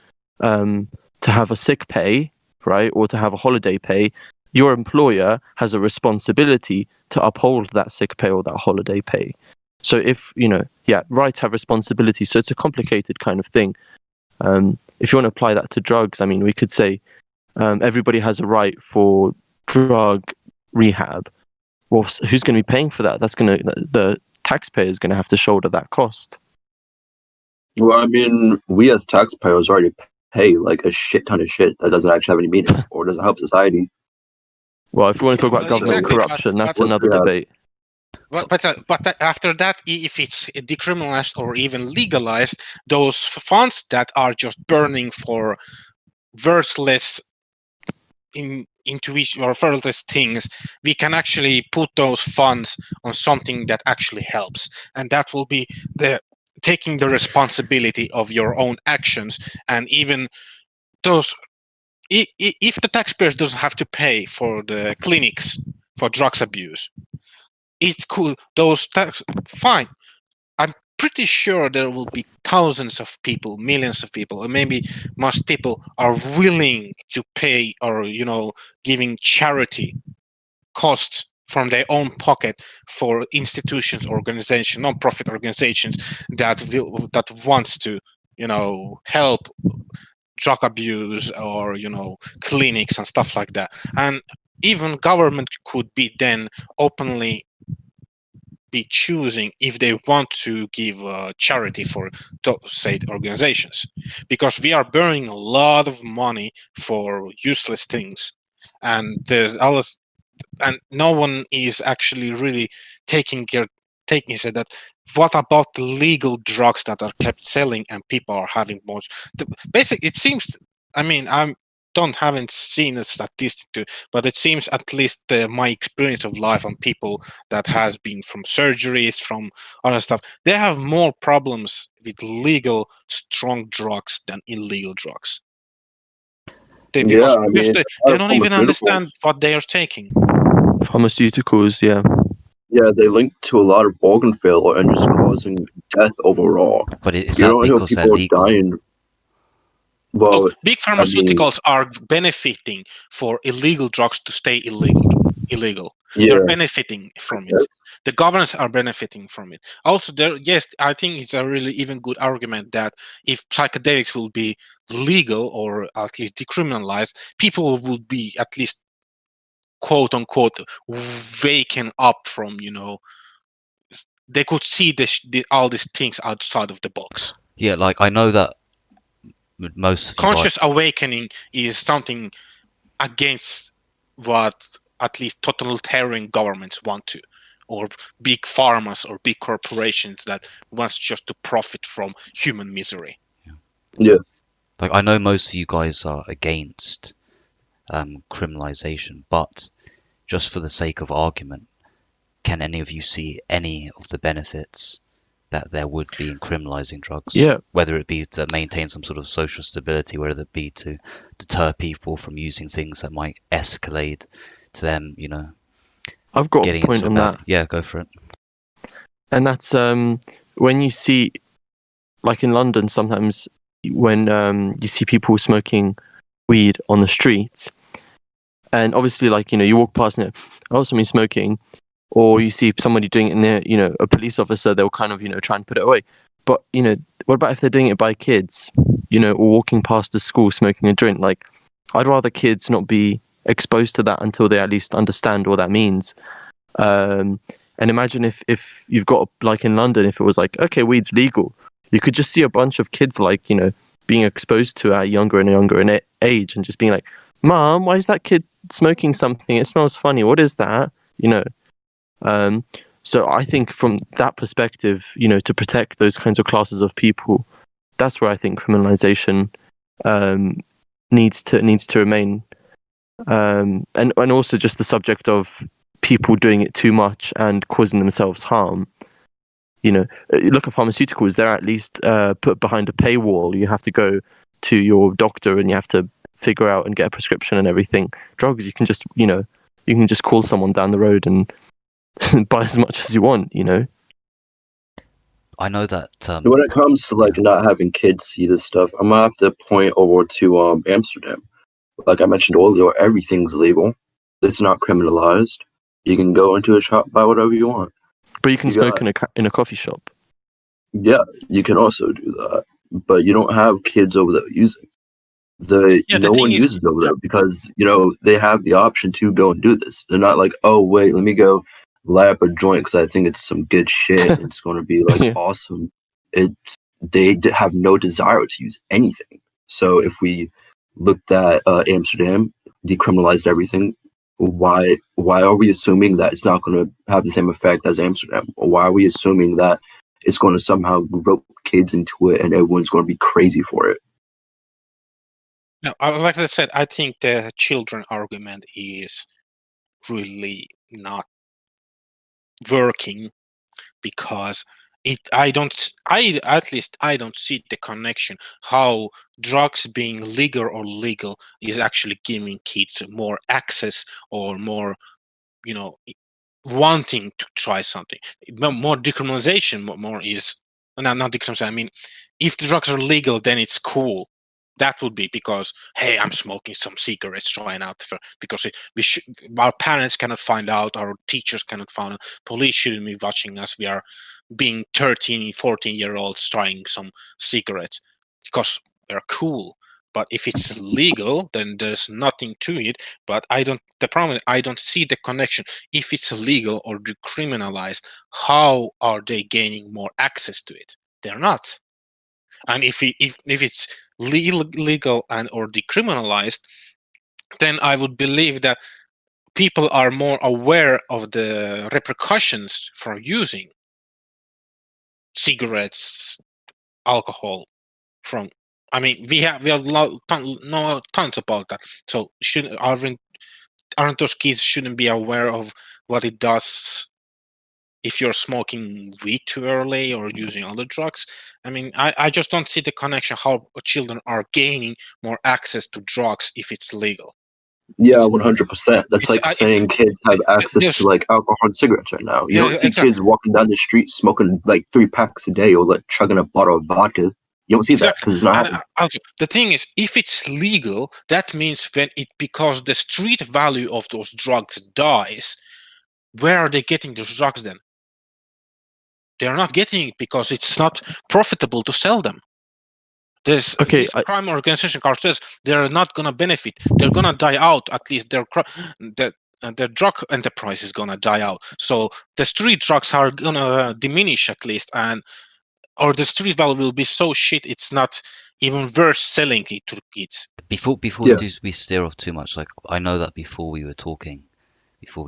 have a sick pay, right, or to have a holiday pay, your employer has a responsibility to uphold that sick pay or that holiday pay. So if, rights have responsibility. So it's a complicated kind of thing. If you want to apply that to drugs, I mean, we could say everybody has a right for drug rehab. Well, who's going to be paying for that? The taxpayer is going to have to shoulder that cost. Well, I mean, we as taxpayers already pay like a shit ton of shit that doesn't actually have any meaning or doesn't help society. Well, if we want to talk about government corruption, that's another debate. But after that, if it's decriminalized or even legalized, those funds that are just burning for worthless intuition or furthest things, we can actually put those funds on something that actually helps, and that will be the taking the responsibility of your own actions. And even those, if the taxpayers doesn't have to pay for the clinics for drugs abuse, it could those tax fine. I'm pretty sure there will be thousands of people, millions of people, or maybe most people are willing to pay, or giving charity costs from their own pocket for institutions, organizations, non-profit organizations that wants to help drug abuse, or clinics and stuff like that. And even government could be then openly be choosing if they want to give charity for those said organizations, because we are burning a lot of money for useless things, and there's others, and no one is actually really taking said that what about the legal drugs that are kept selling and people are having more. Basically, it seems, I mean, haven't seen a statistic to, but it seems, at least my experience of life on people that has been from surgeries, from other stuff, they have more problems with legal strong drugs than illegal drugs. They don't even understand what they are taking. Pharmaceuticals, yeah. Yeah, they link to a lot of organ failure and just causing death overall. But is that because they're legal? Dying. Well, big pharmaceuticals are benefiting for illegal drugs to stay illegal. Yeah. They're benefiting from it. The governments are benefiting from it. Also, I think it's a really even good argument that if psychedelics will be legal, or at least decriminalized, people will be at least, quote unquote, waking up from, they could see all these things outside of the box. Yeah, like I know that most of conscious awakening is something against what at least totalitarian governments want to, or big pharmas or big corporations that wants just to profit from human misery. Yeah. Like I know most of you guys are against criminalization, but just for the sake of argument, can any of you see any of the benefits that there would be in criminalizing drugs? Yeah. Whether it be to maintain some sort of social stability, whether it be to deter people from using things that might escalate to them, I've got a point on that. Yeah, go for it. And that's when you see, like in London, sometimes when you see people smoking weed on the streets, and obviously, like, you walk past and somebody's smoking, or you see somebody doing it in there, a police officer, they'll kind of, try and put it away. But, what about if they're doing it by kids, or walking past a school smoking a joint? Like, I'd rather kids not be exposed to that until they at least understand what that means. And imagine if you've got, like in London, if it was like, okay, weed's legal, you could just see a bunch of kids, like, being exposed to at younger and younger age, and just being like, Mom, why is that kid smoking something? It smells funny. What is that? So I think from that perspective, to protect those kinds of classes of people, that's where I think criminalization needs to remain. And also just the subject of people doing it too much and causing themselves harm. Look at pharmaceuticals, they're at least put behind a paywall. You have to go to your doctor and you have to figure out and get a prescription and everything. Drugs, you can just call someone down the road and buy as much as you want. I know that when it comes to like not having kids see this stuff, I'm gonna have to point over to Amsterdam. Like I mentioned earlier, everything's legal. It's not criminalized. You can go into a shop, buy whatever you want. But you can smoke in a coffee shop. Yeah, you can also do that, but you don't have kids over there using. No one uses over there because they have the option to go and do this. They're not like, oh wait, let me go light up a joint because I think it's some good shit. And it's going to be like awesome. They have no desire to use anything. So if we looked at Amsterdam, decriminalized everything, why are we assuming that it's not going to have the same effect as Amsterdam? Or why are we assuming that it's going to somehow rope kids into it and everyone's going to be crazy for it? No, like I said, I think the children argument is really not working because I don't see the connection how drugs being legal or legal is actually giving kids more access or more, wanting to try something. More decriminalization, more is not decriminalization. I mean, if the drugs are legal, then it's cool. That would be because, hey, I'm smoking some cigarettes, trying out because our parents cannot find out, our teachers cannot find out, police shouldn't be watching us. We are being 13, 14-year-olds trying some cigarettes because they're cool. But if it's legal, then there's nothing to it. But the problem is I don't see the connection. If it's illegal or decriminalized, how are they gaining more access to it? They're not. And if it's legal and or decriminalized, then I would believe that people are more aware of the repercussions for using cigarettes, alcohol. We have know tons about that. So aren't those kids shouldn't be aware of what it does if you're smoking weed too early or using other drugs? I just don't see the connection how children are gaining more access to drugs if it's legal. Yeah, 100%. That's like saying kids have access to like alcohol and cigarettes right now. You don't see kids walking down the street smoking like 3 packs a day or like chugging a bottle of vodka. You don't see that because it's not happening. Also, the thing is, if it's legal, that means because the street value of those drugs dies, where are they getting those drugs then? They're not getting it because it's not profitable to sell them. These crime organization cartels, they're not gonna benefit. They're gonna die out. At least their drug enterprise is gonna die out. So the street drugs are gonna diminish at least, or the street value will be so shit it's not even worth selling it to kids. Before we steer off too much, like I know that before we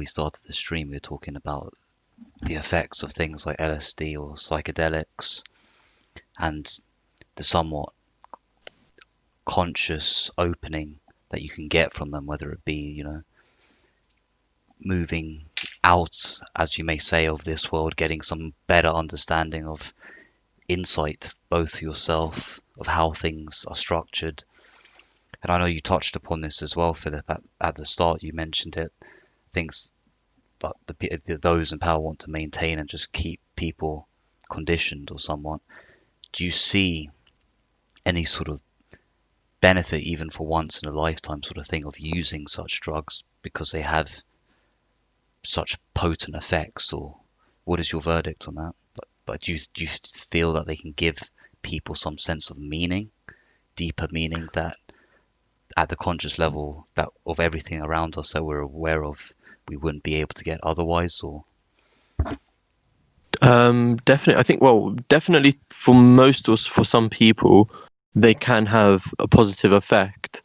started the stream, we were talking about the effects of things like LSD or psychedelics and the somewhat conscious opening that you can get from them, whether it be, moving out, as you may say, of this world, getting some better understanding of insight, both for yourself, of how things are structured. And I know you touched upon this as well, Philip, at the start. You mentioned it. Things, but those in power want to maintain and just keep people conditioned or somewhat. Do you see any sort of benefit, even for once in a lifetime sort of thing, of using such drugs because they have such potent effects? Or what is your verdict on that? But do you feel that they can give people some sense of meaning, deeper meaning, that at the conscious level that of everything around us that we're aware of, we wouldn't be able to get otherwise? Or definitely, I think, definitely for most or for some people, they can have a positive effect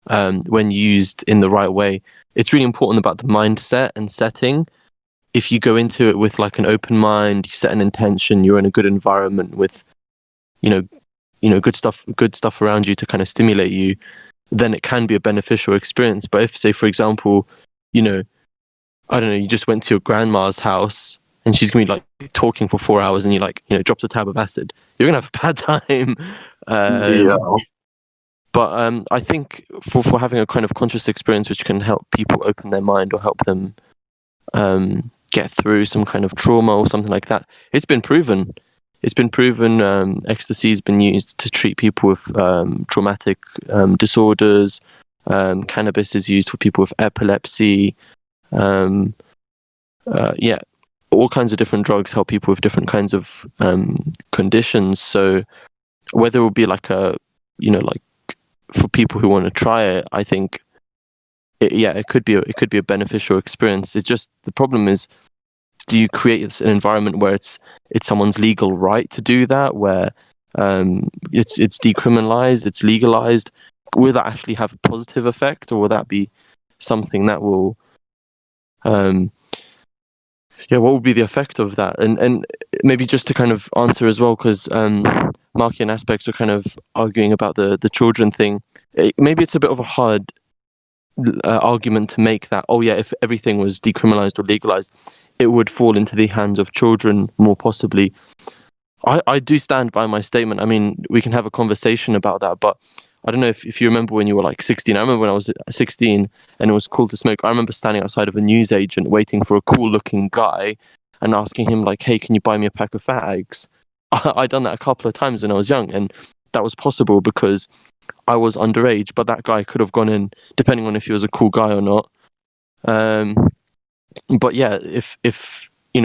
when used in the right way. It's really important about the mindset and setting. If you go into it with like an open mind, you set an intention, you're in a good environment with, good stuff around you to kind of stimulate you, then it can be a beneficial experience. But if, say, for example, I don't know, you just went to your grandma's house and she's gonna be like talking for 4 hours and you dropped a tab of acid, you're gonna have a bad time. But I think for having a kind of conscious experience which can help people open their mind or help them get through some kind of trauma or something like that, it's been proven. Ecstasy has been used to treat people with traumatic disorders. Cannabis is used for people with epilepsy. All kinds of different drugs help people with different kinds of conditions. So whether it will be like for people who want to try it, I think it could be a beneficial experience. It's just the problem is, do you create an environment where it's someone's legal right to do that, where it's decriminalized, it's legalized? Will that actually have a positive effect, or will that be something that will what would be the effect of that? And maybe just to kind of answer as well, because Marky and Aspects were kind of arguing about the children thing. Maybe it's a bit of a hard argument to make that, oh yeah, if everything was decriminalized or legalized, it would fall into the hands of children more possibly. I do stand by my statement. I mean, we can have a conversation about that, but I don't know if you remember when you were like 16. I remember when I was 16 and it was cool to smoke. I remember standing outside of a newsagent waiting for a cool looking guy and asking him like, hey, can you buy me a pack of fags? I'd done that a couple of times when I was young, and that was possible because I was underage, but that guy could have gone in depending on if he was a cool guy or not. But yeah, if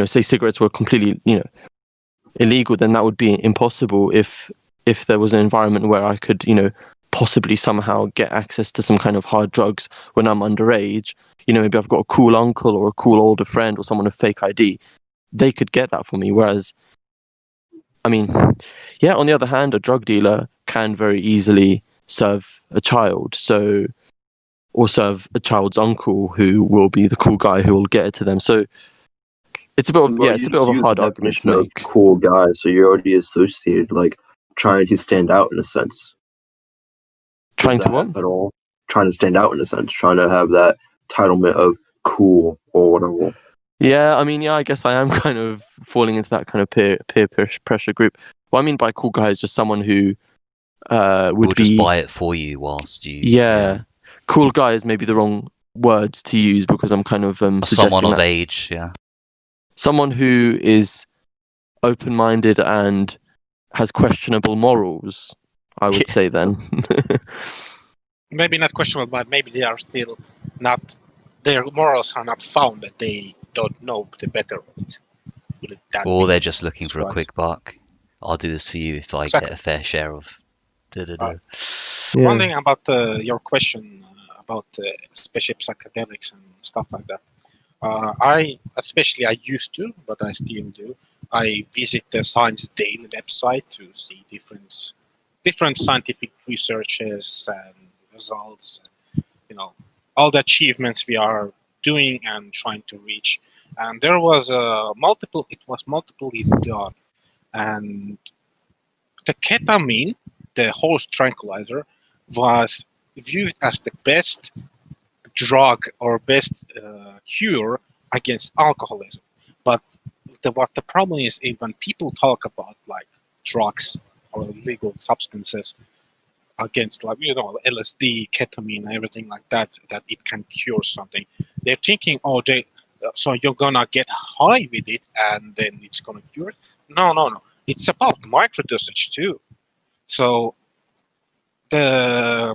say cigarettes were completely, illegal, then that would be impossible. If there was an environment where I could, possibly somehow get access to some kind of hard drugs when I'm underage, maybe I've got a cool uncle or a cool older friend or someone with fake ID, they could get that for me. Whereas, I mean, yeah, on the other hand, a drug dealer can very easily serve a child, or serve a child's uncle who will be the cool guy who will get it to them. So it's a bit of, it's a bit of a hard argument to make. Cool guy, so you're already associated, like trying to stand out in a sense. Trying to what? At all? Trying to stand out in a sense, trying to have that entitlement of cool or whatever. Yeah, I mean, I guess I am kind of falling into that kind of peer pressure group. What I mean by cool guy is just someone who would just buy it for you whilst you. Yeah, cool guy is maybe the wrong words to use because I'm kind of suggesting someone of that age, yeah. Someone who is open-minded and has questionable morals, I would say then. Maybe not questionable, but maybe they are still not. Their morals are not found that they don't know the betterment. Or they're just looking for a quick buck. I'll do this for you if I get a fair share of. One thing about your question about especially psychedelics and stuff like that. I used to, but I still do. I visit the Science Daily website to see different scientific researches and results. And, all the achievements we are doing and trying to reach. And there was multiple done. And the ketamine, the horse tranquilizer, was viewed as the best drug or best cure against alcoholism. But what the problem is when people talk about like drugs or illegal substances against LSD, ketamine, and everything like that it can cure something, they're thinking, so you're gonna get high with it and then it's gonna cure it. No. It's about microdosage too. So the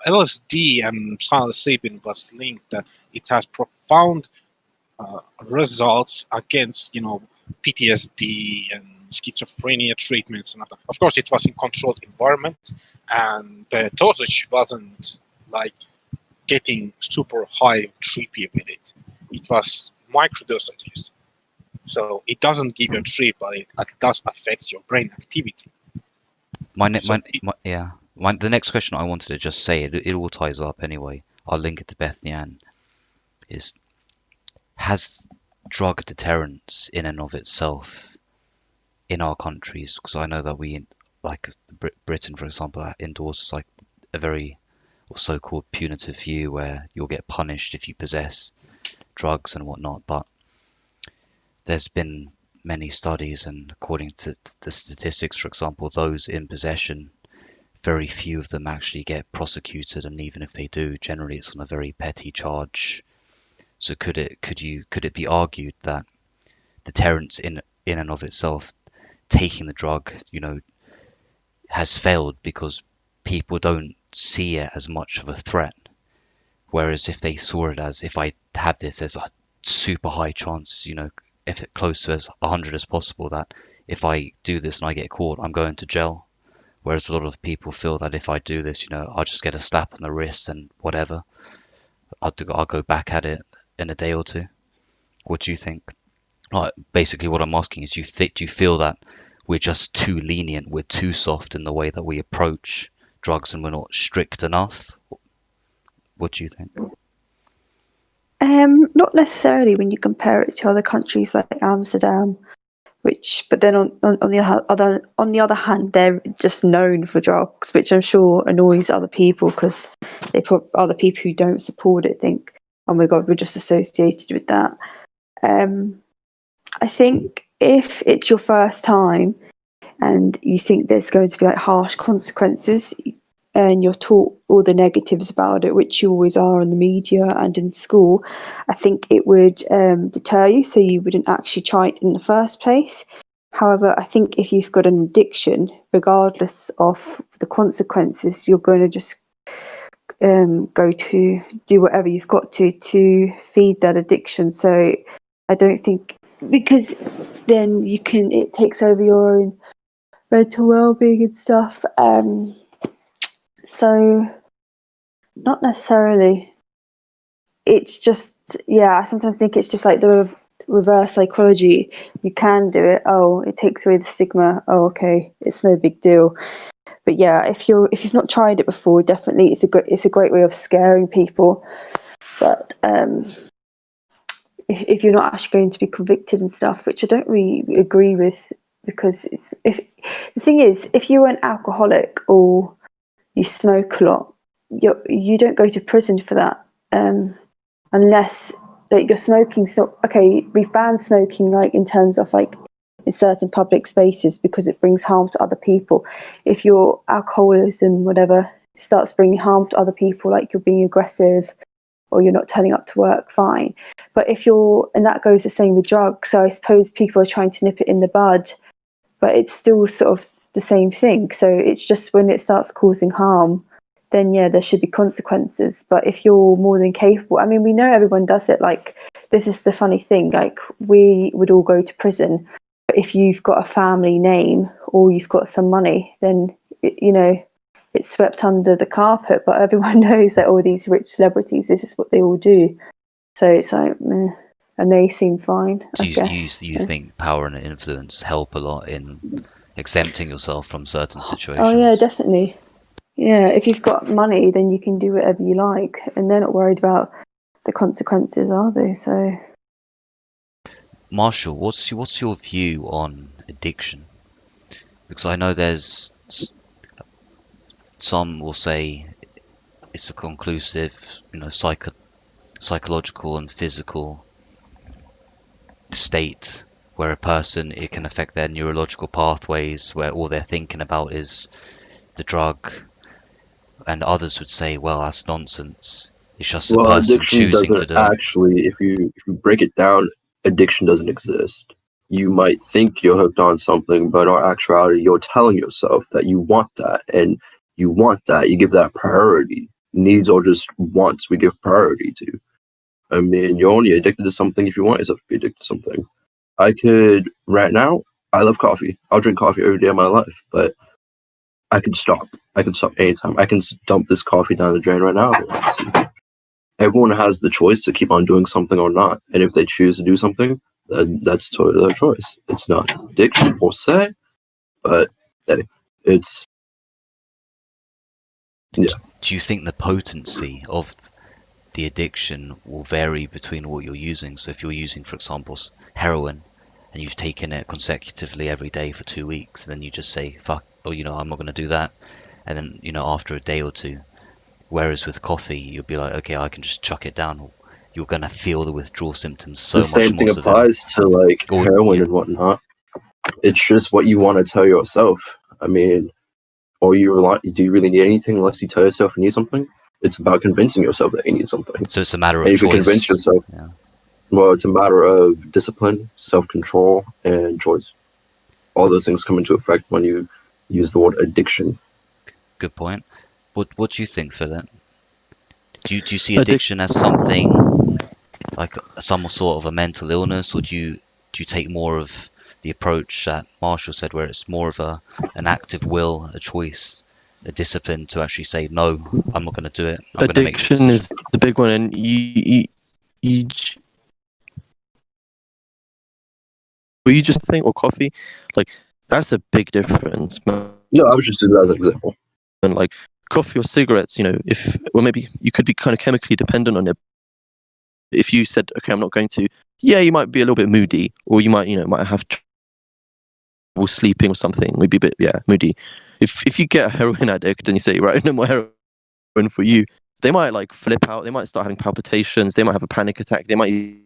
LSD and psilocybin was linked that it has profound results against PTSD and schizophrenia treatments and other. Of course, it was in controlled environment, and the dosage wasn't like getting super high trippy with it. It was microdosages, so it doesn't give you a trip, but it does affect your brain activity. The next question I wanted to just say, it all ties up anyway. I'll link it to Bethnian. Has drug deterrence in and of itself in our countries, because I know that we, like Britain, for example, endorses like a very so-called punitive view where you'll get punished if you possess drugs and whatnot, but there's been many studies, and according to the statistics, for example, those in possession, very few of them actually get prosecuted, and even if they do, generally it's on a very petty charge. So could it be argued that deterrence in and of itself, taking the drug, has failed because people don't see it as much of a threat? Whereas if they saw it as, if I have this, there's a super high chance, if it close to as 100 as possible, that if I do this and I get caught, I'm going to jail. Whereas a lot of people feel that if I do this, I'll just get a slap on the wrist and whatever. I'll go back at it in a day or two. What do you think? Basically, what I'm asking is, do you feel that we're just too lenient, we're too soft in the way that we approach drugs, and we're not strict enough? What do you think? Not necessarily when you compare it to other countries like Amsterdam, But then on the other hand, they're just known for drugs, which I'm sure annoys other people because other people who don't support it think, oh my god, we're just associated with that. I think if it's your first time and you think there's going to be like harsh consequences, and you're taught all the negatives about it, which you always are in the media and in school, I think it would deter you, so you wouldn't actually try it in the first place. However, I think if you've got an addiction, regardless of the consequences, you're going to just go to do whatever you've got to feed that addiction. So I don't think, because then it takes over your own mental well-being and stuff. So not necessarily. It's just, I sometimes think it's just like the reverse psychology. You can do it. Oh, it takes away the stigma. Oh, okay, it's no big deal. But yeah, if you've not tried it before, definitely it's a great way of scaring people. But if you're not actually going to be convicted and stuff, which I don't really agree with, because the thing is, if you're an alcoholic or you smoke a lot, you don't go to prison for that, unless like your smoking's not okay. We've banned smoking, like in terms of like in certain public spaces, because it brings harm to other people. If your alcoholism, whatever, starts bringing harm to other people, like you're being aggressive or you're not turning up to work, fine. But and that goes the same with drugs. So I suppose people are trying to nip it in the bud, but it's still sort of the same thing. So it's just when it starts causing harm, then there should be consequences. But if you're more than capable, I mean, we know everyone does it. Like, this is the funny thing, like we would all go to prison, but if you've got a family name or you've got some money, then it's swept under the carpet. But everyone knows that all these rich celebrities, this is what they all do. So it's like, and they seem fine. So you think power and influence help a lot in exempting yourself from certain situations? Oh yeah, definitely. Yeah, if you've got money, then you can do whatever you like, and they're not worried about the consequences, are they? So, Marshall, what's your view on addiction? Because I know there's some will say it's a conclusive, psychological and physical state where a person, it can affect their neurological pathways, where all they're thinking about is the drug. And others would say, well, that's nonsense. It's just the person choosing to do it. Actually, if you break it down, addiction doesn't exist. You might think you're hooked on something, but in actuality, you're telling yourself that you want that, and you want that. You give that priority. Needs are just wants we give priority to. I mean, you're only addicted to something if you want yourself to be addicted to something. Right now, I love coffee. I'll drink coffee every day of my life, but I can stop. I can stop anytime. I can dump this coffee down the drain right now. Everyone has the choice to keep on doing something or not. And if they choose to do something, then that's totally their choice. It's not addiction per se, but it's... Yeah. Do you think the potency of the addiction will vary between what you're using? So if you're using, for example, heroin, and you've taken it consecutively every day for 2 weeks, then you just say, fuck, or, I'm not going to do that. And then, after a day or two, whereas with coffee, you'll be like, okay, I can just chuck it down. You're going to feel the withdrawal symptoms so much more. The same thing applies to like heroin and whatnot. It's just what you want to tell yourself. I mean, do you really need anything unless you tell yourself you need something? It's about convincing yourself that you need something. So it's a matter of choice. You convince yourself. Yeah. Well, it's a matter of discipline, self-control, and choice. All those things come into effect when you use the word addiction. Good point. What do you think for that? Do you see addiction as something like some sort of a mental illness, or do you take more of the approach that Marshall said, where it's more of an active will, a choice, a discipline to actually say, no, I'm not going to do it. Addiction is the big one, and you just think, or coffee, like that's a big difference, man. No, I was just doing that as an example. And like coffee or cigarettes, maybe you could be kind of chemically dependent on it. If you said, okay, I'm not going to, you might be a little bit moody, or you might have sleeping or something, maybe a bit moody. If you get a heroin addict and you say, right, no more heroin for you, they might like flip out, they might start having palpitations, they might have a panic attack, they might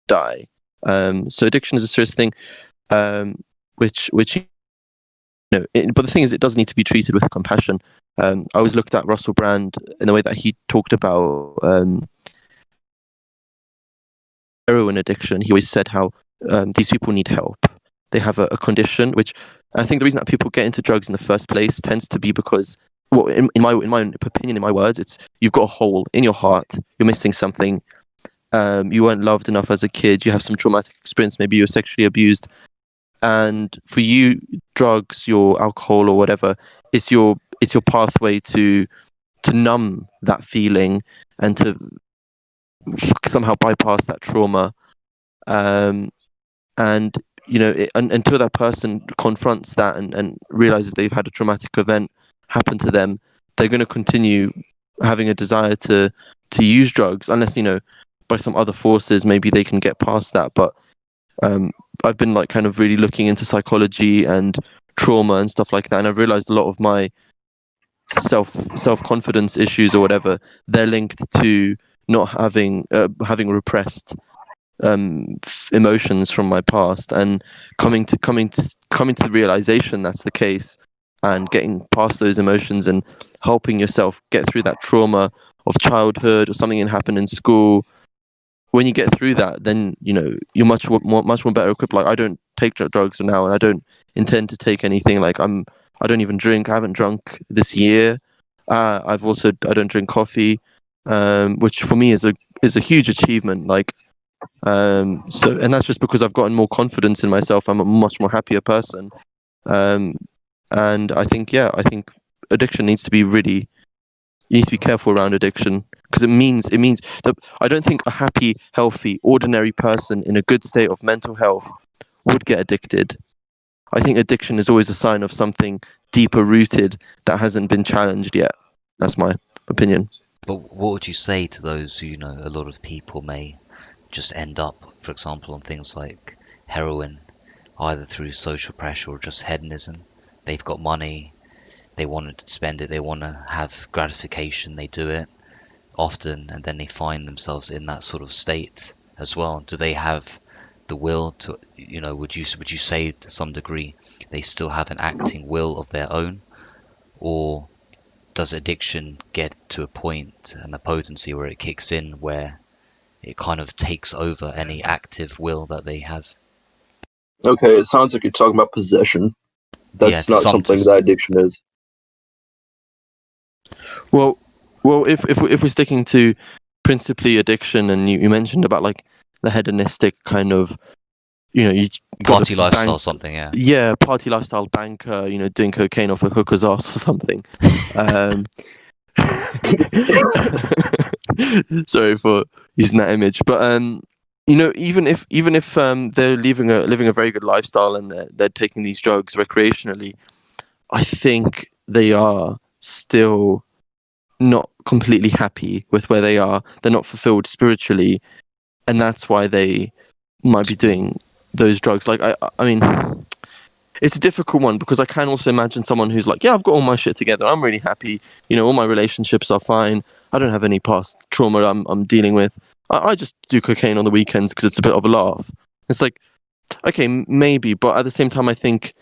die. So addiction is a serious thing, which but the thing is, it does need to be treated with compassion. I always looked at Russell Brand in the way that he talked about heroin addiction. He always said how these people need help. They have a condition, which I think the reason that people get into drugs in the first place tends to be because, well, in my opinion, in my words, it's you've got a hole in your heart, you're missing something. You weren't loved enough as a kid, you have some traumatic experience, maybe you were sexually abused, and for you, drugs, your alcohol or whatever, it's your pathway to numb that feeling and to somehow bypass that trauma. And until that person confronts that and realizes they've had a traumatic event happen to them, they're going to continue having a desire to use drugs, unless by some other forces maybe they can get past that. But I've been like kind of really looking into psychology and trauma and stuff like that, and I've realized a lot of my self-confidence issues or whatever, they're linked to not having repressed emotions from my past, and coming to the realization that's the case, and getting past those emotions and helping yourself get through that trauma of childhood or something that happened in school. When you get through that, then you're much more better equipped. Like, I don't take drugs now, and I don't intend to take anything. Like, I don't even drink. I haven't drunk this year. I don't drink coffee, which for me is a huge achievement. Like, and that's just because I've gotten more confidence in myself. I'm a much more happier person. And I think addiction needs to be really. You need to be careful around addiction, because it means that I don't think a happy, healthy, ordinary person in a good state of mental health would get addicted. I think addiction is always a sign of something deeper rooted that hasn't been challenged yet. That's my opinion. But what would you say to those who, a lot of people may just end up, for example, on things like heroin, either through social pressure or just hedonism? They've got money, they want to spend it, they want to have gratification, they do it often, and then they find themselves in that sort of state as well. Do they have the will to, would you say to some degree they still have an acting will of their own? Or does addiction get to a point and a potency where it kicks in, where it kind of takes over any active will that they have? Okay, it sounds like you're talking about possession. That's not something that addiction is. Well, if we're sticking to principally addiction, and you mentioned about like the hedonistic kind of, you party lifestyle, something, yeah. Yeah, party lifestyle banker, doing cocaine off a hooker's ass or something. Sorry for using that image, but even if they're living a very good lifestyle and they're taking these drugs recreationally, I think they are still not completely happy with where they are. They're not fulfilled spiritually, and that's why they might be doing those drugs. Like, I mean, it's a difficult one, because I can also imagine someone who's like, yeah, I've got all my shit together, I'm really happy, all my relationships are fine, I don't have any past trauma I'm dealing with, I just do cocaine on the weekends because it's a bit of a laugh. It's like, okay, maybe, but at the same time, I think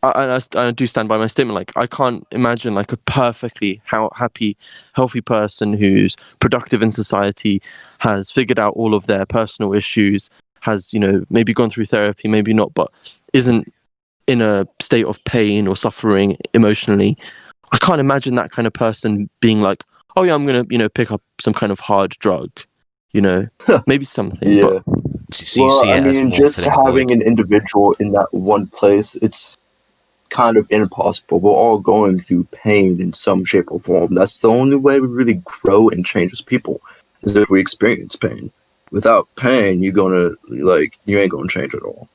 I do stand by my statement. Like, I can't imagine like a perfectly happy, healthy person who's productive in society, has figured out all of their personal issues, has maybe gone through therapy, maybe not, but isn't in a state of pain or suffering emotionally. I can't imagine that kind of person being like, oh yeah, I'm gonna pick up some kind of hard drug, maybe something. Yeah. But so you see it as more just filling a having void. an individual in that one place, it's kind of impossible. We're all going through pain in some shape or form. That's the only way we really grow and change as people, is if we experience pain. Without pain, you ain't gonna change at all.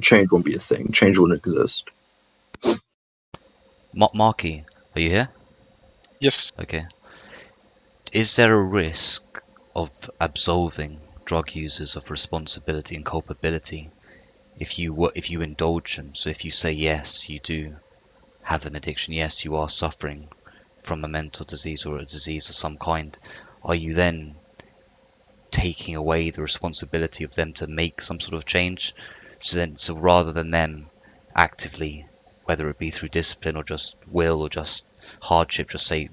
Change won't be a thing. Change won't exist. Marky, are you here? Yes. Okay. Is there a risk of absolving drug users of responsibility and culpability if you indulge them. So if you say yes, you do have an addiction, yes, you are suffering from a mental disease or a disease of some kind, are you then taking away the responsibility of them to make some sort of change? So rather than them actively, whether it be through discipline or just will or just hardship, just say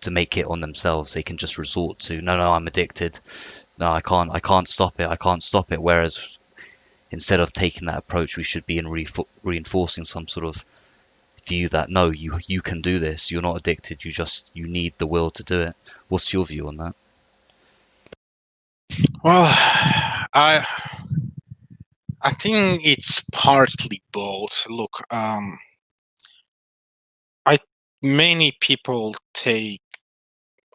to make it on themselves, they can just resort to no, I'm addicted. No, I can't stop it. I can't stop it. Whereas instead of taking that approach, we should be reinforcing some sort of view that no, you can do this. You're not addicted. You need the will to do it. What's your view on that? Well, I think it's partly both. Look, many people take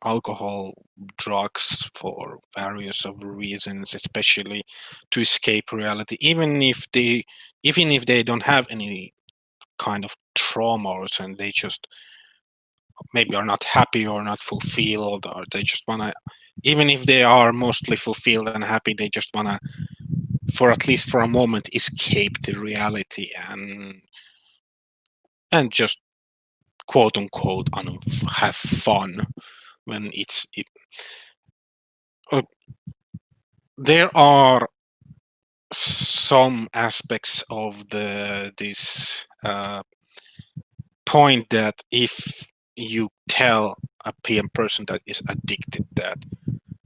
alcohol, drugs for various of reasons, especially to escape reality, even if they don't have any kind of trauma or something. They just maybe are not happy or not fulfilled, or they just wanna, even if they are mostly fulfilled and happy, they just wanna, for at least for a moment, escape the reality and just quote unquote have fun when there are some aspects of this point that if you tell a PM person that is addicted that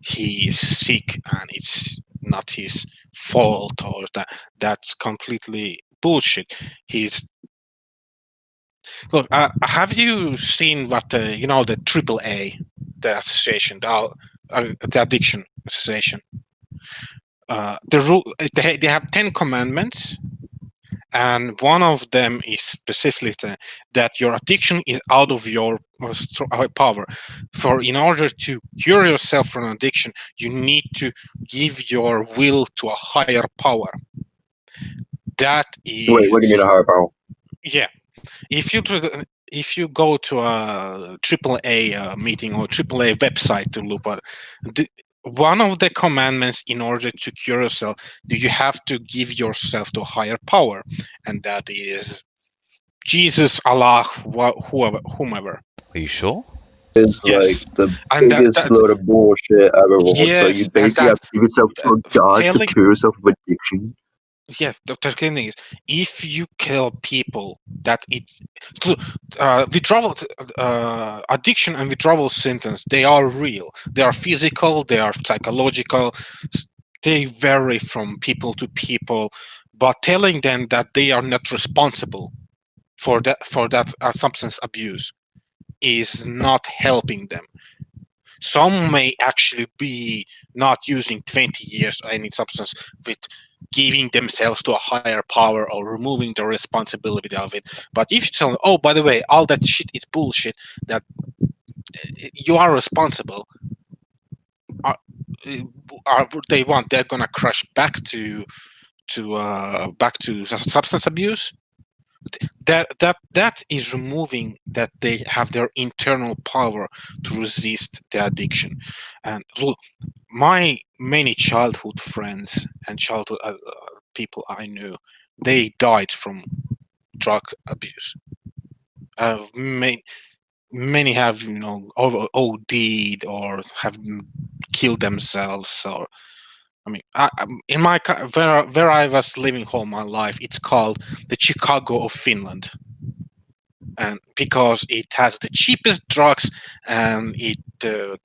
he is sick and it's not his fault, or that's completely bullshit. Look, have you seen what the AAA, the association, the addiction association, the rule, they have 10 commandments, and one of them is specifically that your addiction is out of your power. For in order to cure yourself from addiction, you need to give your will to a higher power. That is. Wait, what do you mean a higher power? Yeah, if you go to a AAA meeting or AAA website to look at one of the commandments, in order to cure yourself, you have to give yourself to a higher power, and that is Jesus, Allah, whomever. Are you sure? It's Yes, like the and biggest load of bullshit ever. Yes, so you basically have to give yourself to God to cure yourself of addiction. Yeah, the thing is, if you kill people, that it's withdrawal, addiction and withdrawal symptoms, they are real. They are physical. They are psychological. They vary from people to people. But telling them that they are not responsible for that substance abuse is not helping them. Some may actually be not using 20 years or any substance with giving themselves to a higher power or removing the responsibility of it. But if you tell them, oh, by the way, all that shit is bullshit, that you are responsible, they're gonna crash back to substance abuse. That is removing that they have their internal power to resist the addiction. And look, my many childhood friends and childhood people I knew, they died from drug abuse. Many have OD'd or have killed themselves. Or I mean, in my where I was living all my life, it's called the Chicago of Finland, and because it has the cheapest drugs, and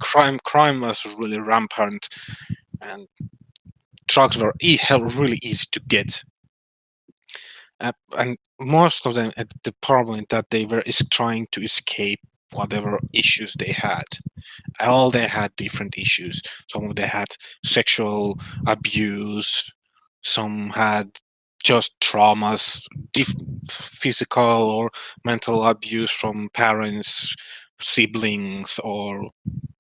crime was really rampant, and drugs were really easy to get. And most of them, the problem that they were is trying to escape whatever issues they had. All they had different issues. Some of them had sexual abuse. Some had just traumas, physical or mental abuse from parents, siblings, or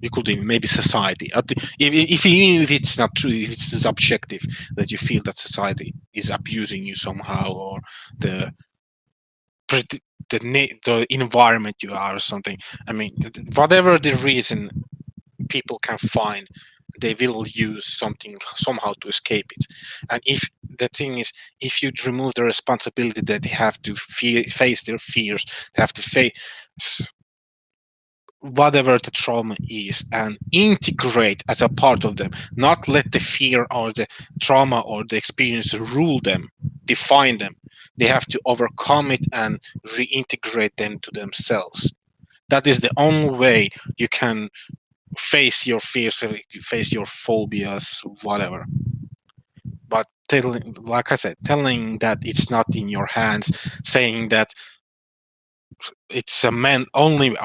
you could even maybe society. Even if it's not true, if it's subjective, that you feel that society is abusing you somehow, or the environment you are or something. I mean, whatever the reason people can find, they will use something somehow to escape it. And if the thing is, if you remove the responsibility that they have to face their fears, they have to face whatever the trauma is and integrate as a part of them, not let the fear or the trauma or the experience rule them, define them. They have to overcome it and reintegrate them to themselves. That is the only way you can face your fears, face your phobias, whatever. But like I said, telling that it's not in your hands, saying that it's a only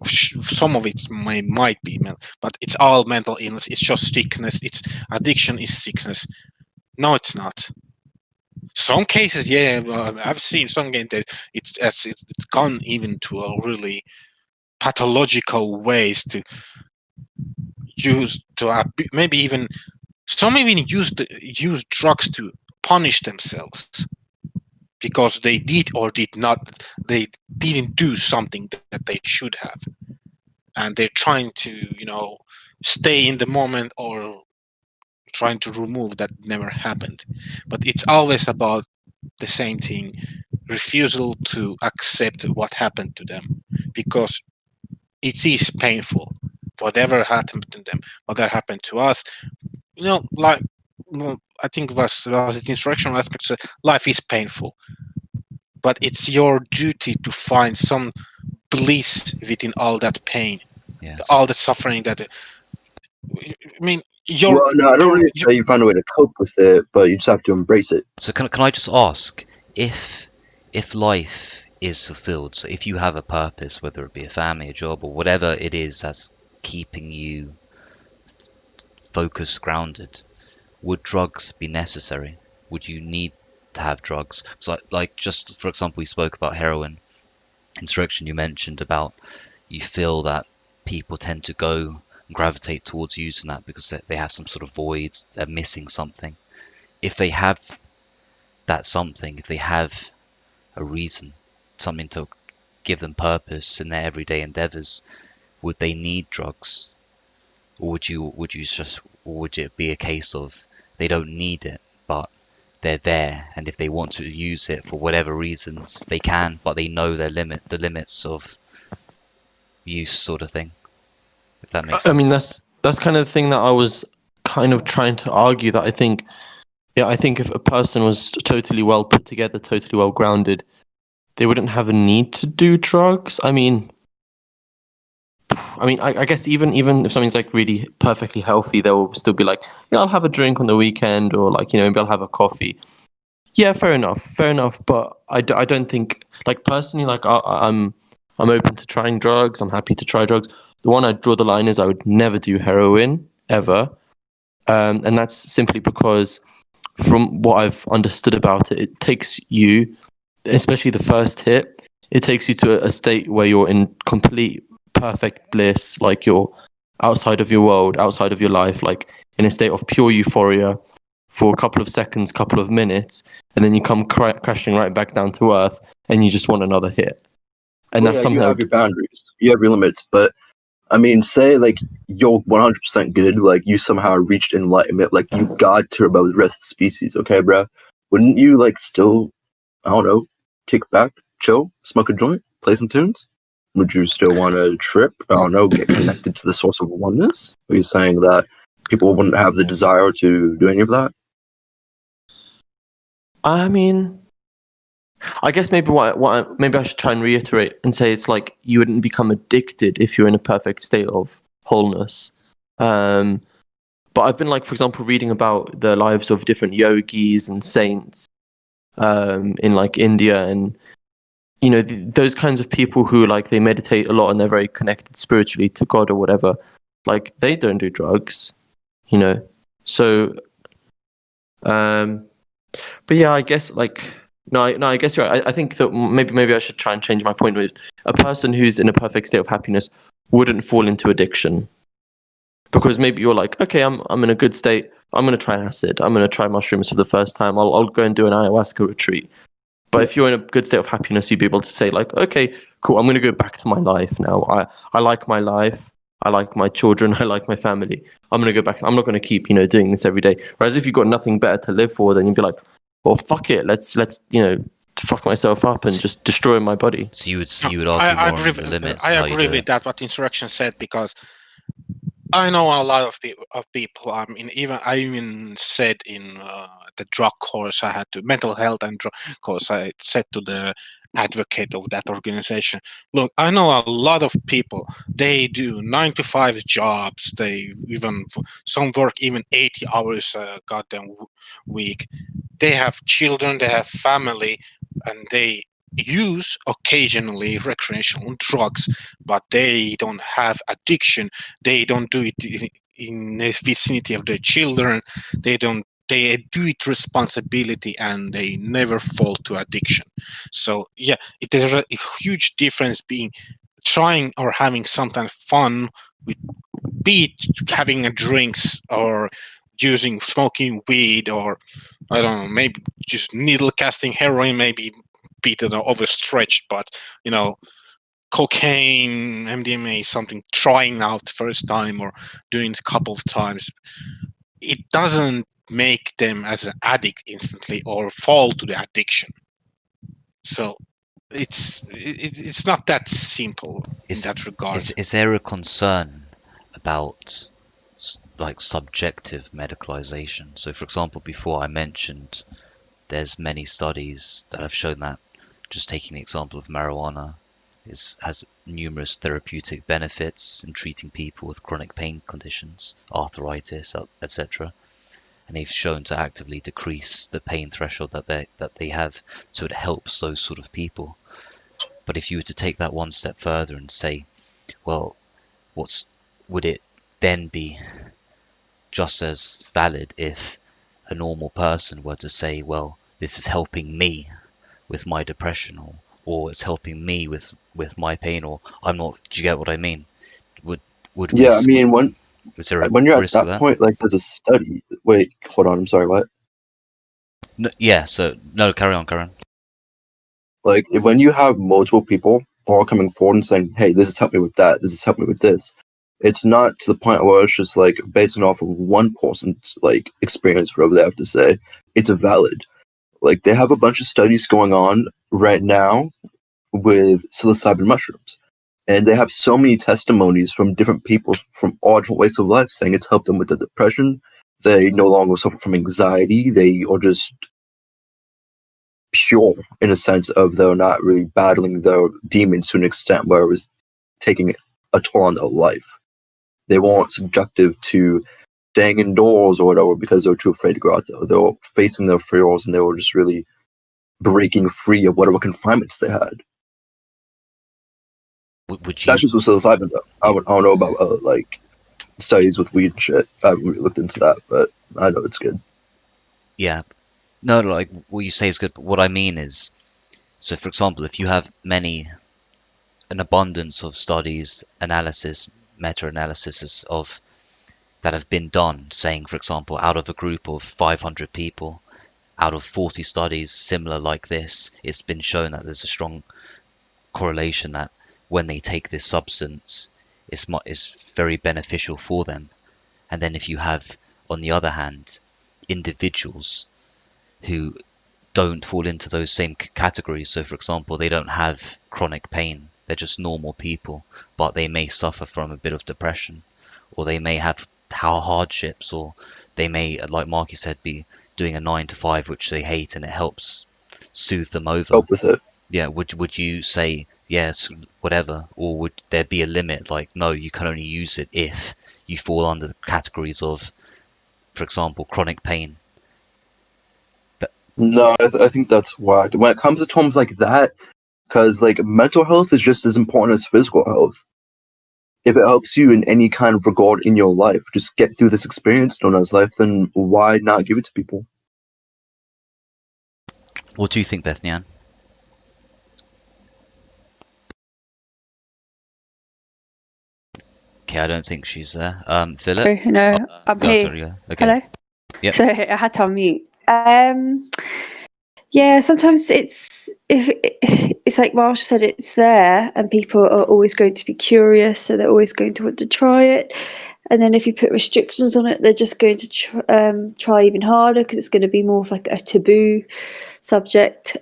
some of it might be mental, but it's all mental illness. It's just sickness. It's addiction is sickness. No, it's not. Some cases, yeah, I've seen some cases that it's gone even to a really pathological ways to use to maybe even some even use drugs to punish themselves because they did or did not, they didn't do something that they should have, and they're trying to stay in the moment or trying to remove that never happened. But it's always about the same thing: refusal to accept what happened to them, because it is painful. Whatever happened to them, whatever happened to us, like I think was the instructional aspects. Life is painful, but it's your duty to find some bliss within all that pain, all the suffering that. I mean, well, no, I don't really say you find a way to cope with it, but you just have to embrace it. So can I just ask, if life is fulfilled, so if you have a purpose, whether it be a family, a job, or whatever it is that's keeping you focused, grounded, would drugs be necessary? Would you need to have drugs? So, like, just for example, we spoke about heroin. Insurrection, you mentioned about you feel that people tend to go and gravitate towards using that because they have some sort of voids, they're missing something. If they have that something, if they have a reason, something to give them purpose in their everyday endeavors, would they need drugs? Or would it be a case of they don't need it, but they're there, and if they want to use it for whatever reasons, they can, but they know the limits of use, sort of thing? If that makes sense. I mean, that's kind of the thing that I was kind of trying to argue, that I think if a person was totally well put together, totally well grounded, they wouldn't have a need to do drugs. I mean, I guess even if something's like really perfectly healthy, they'll still be like, yeah, I'll have a drink on the weekend, or like, maybe I'll have a coffee. Yeah, fair enough. But I don't think, like, personally, like I'm open to trying drugs. I'm happy to try drugs. The one I'd draw the line is I would never do heroin ever, and that's simply because, from what I've understood about it, it takes you, especially the first hit, it takes you to a state where you're in complete perfect bliss, like you're outside of your world, outside of your life, like in a state of pure euphoria for a couple of seconds, couple of minutes, and then you come crashing right back down to earth, and you just want another hit. And that's something. You have your boundaries, you have your limits, but I mean, say like you're 100% good, like you somehow reached enlightenment, like you got to above the rest of the species, okay, bro? Wouldn't you like still, I don't know, kick back, chill, smoke a joint, play some tunes? Would you still want to trip? I don't know, get connected to the source of oneness? Are you saying that people wouldn't have the desire to do any of that? I mean, I guess maybe maybe I should try and reiterate and say it's like you wouldn't become addicted if you're in a perfect state of wholeness. But I've been, like, for example, reading about the lives of different yogis and saints in like India, and those kinds of people who, like, they meditate a lot and they're very connected spiritually to God or whatever, like, they don't do drugs, so but yeah, I guess, like, no, I guess you're right. I think that maybe I should try and change my point. With a person who's in a perfect state of happiness wouldn't fall into addiction, because maybe you're like, okay, I'm in a good state, I'm going to try acid, I'm going to try mushrooms for the first time, I'll go and do an ayahuasca retreat. But if you're in a good state of happiness, you'd be able to say, like, okay, cool, I'm going to go back to my life now. I like my life. I like my children, I like my family. I'm going to go back. I'm not going to keep, doing this every day. Whereas if you've got nothing better to live for, then you'd be like, well, fuck it. Let's fuck myself up and just destroy my body. So you would argue more on the limits. I how you agree do with it. that. What Insurrection said, because I know a lot of people. I mean, I even said in the drug course I had to mental health and drug course. I said to the advocate of that organization, look, I know a lot of people. They do 9 to 5 jobs. They even some work even 80 hours a goddamn week. They have children. They have family, and they use occasionally recreational drugs, but they don't have addiction. They don't do it in the vicinity of their children. They do it responsibility, and they never fall to addiction. So yeah, there's a huge difference being trying or having some kind of fun with, be it having a drinks or smoking weed, or I don't know, maybe just needle casting heroin, maybe bit overstretched, but cocaine, MDMA, something trying out the first time or doing it a couple of times, it doesn't make them as an addict instantly or fall to the addiction. So it's not that simple in that regard. Is there a concern about like subjective medicalization? So, for example, before I mentioned there's many studies that have shown that just taking the example of marijuana has numerous therapeutic benefits in treating people with chronic pain conditions, arthritis, etc. And they've shown to actively decrease the pain threshold that they have, so it helps those sort of people. But if you were to take that one step further and say, well, would it then be just as valid if a normal person were to say, well, this is helping me with my depression, or it's helping me with my pain, or I'm not. Do you get what I mean? Yeah, I mean, is there a when you're at risk of that point, like there's a study. Wait, hold on. I'm sorry. What? No, yeah. So no, carry on. Like when you have multiple people all coming forward and saying, "Hey, this has helped me with that. This has helped me with this." It's not to the point where it's just like basing off of one person's like experience, whatever they have to say. It's valid. Like they have a bunch of studies going on right now with psilocybin mushrooms, and they have so many testimonies from different people from all different ways of life saying it's helped them with the depression. They no longer suffer from anxiety. They are just pure in a sense of they're not really battling their demons to an extent where it was taking a toll on their life. They weren't subjective to staying indoors or whatever because they were too afraid to go out there. They were facing their fears, and they were just really breaking free of whatever confinements they had. Would you? That's just with psilocybin, though. I don't know about like studies with weed and shit. I haven't really looked into that, but I know it's good. Yeah. No, like what you say is good, but what I mean is, so for example, if you have an abundance of studies, meta-analysis of that have been done, saying, for example, out of a group of 500 people, out of 40 studies similar like this, it's been shown that there's a strong correlation that when they take this substance, it's very beneficial for them. And then if you have, on the other hand, individuals who don't fall into those same categories, so for example, they don't have chronic pain, they're just normal people, but they may suffer from a bit of depression, or they may have hardships, or they may, like Marky said, be doing a 9 to 5 which they hate, and it helps soothe them over. Help with it. Yeah, would you say yes, whatever, or would there be a limit, like no, you can only use it if you fall under the categories of, for example, chronic pain? No, I think that's whacked. When it comes to terms like that, because like mental health is just as important as physical health. If it helps you in any kind of regard in your life, just get through this experience known as life, then why not give it to people? What do you think, Bethnian? Okay, I don't think she's there. Philip? Oh, no, I'm Oh, here. sorry, yeah. Okay. Hello? Yep. So I had to unmute. Yeah, sometimes it's it's like Marsh said, it's there, and people are always going to be curious, so they're always going to want to try it. And then if you put restrictions on it, they're just going to try even harder because it's going to be more of like a taboo subject.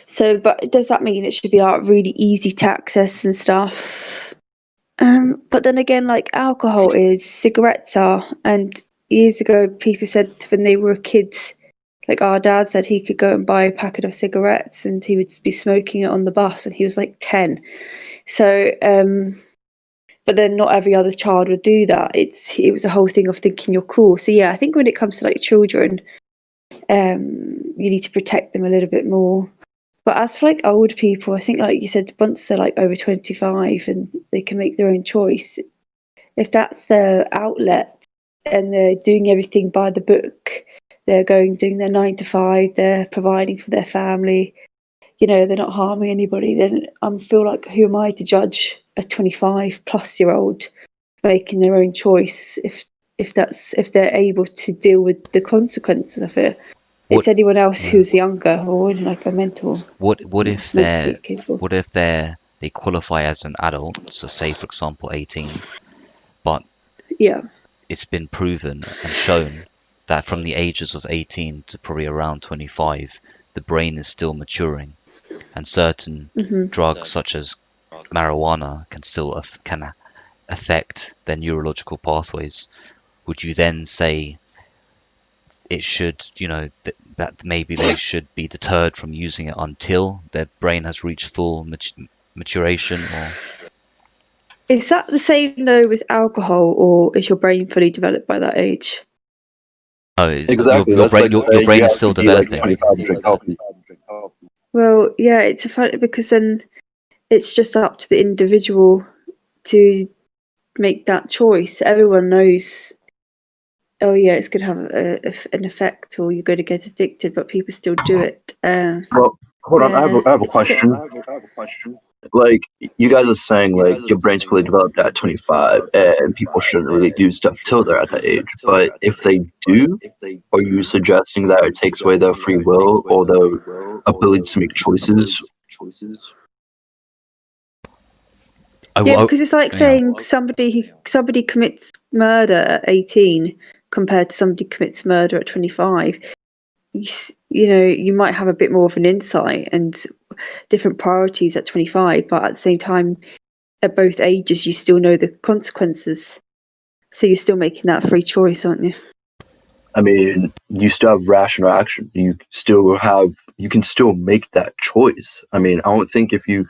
So, but does that mean it should be like really easy to access and stuff? But then again, like alcohol is, cigarettes are, and years ago people said when they were kids, like our dad said he could go and buy a packet of cigarettes and he would be smoking it on the bus, and he was like 10. So, but then not every other child would do that. It was a whole thing of thinking you're cool. So yeah, I think when it comes to like children, you need to protect them a little bit more. But as for like old people, I think like you said, once they're like over 25 and they can make their own choice, if that's their outlet and they're doing everything by the book, they're doing their 9 to 5, they're providing for their family, they're not harming anybody, then I feel like, who am I to judge a 25-plus-year-old making their own choice if they're able to deal with the consequences of it? It's anyone else who's younger or like a mental. What if they qualify as an adult, so say for example 18, but it's been proven and shown that from the ages of 18 to probably around 25, the brain is still maturing, and certain drugs such as marijuana can still affect their neurological pathways. Would you then say it should, that maybe they should be deterred from using it until their brain has reached full maturation? Or is that the same though with alcohol, or is your brain fully developed by that age? Oh, exactly. Your brain is still developing. Well, yeah, it's a funny because then it's just up to the individual to make that choice. Everyone knows, oh yeah, it's going to have an effect, or you're going to get addicted, but people still do it. Well, hold on, I have a question. Like, you guys are saying, like, your brain's fully developed at 25, and people shouldn't really do stuff till they're at that age. But if they do, are you suggesting that it takes away their free will or their ability to make choices? Yeah, because it's like saying somebody commits murder at 18 compared to somebody commits murder at 25. You might have a bit more of an insight and different priorities at 25, but at the same time, at both ages, you still know the consequences. So you're still making that free choice, aren't you? I mean, you still have rational action. You can still make that choice. I mean, I don't think if you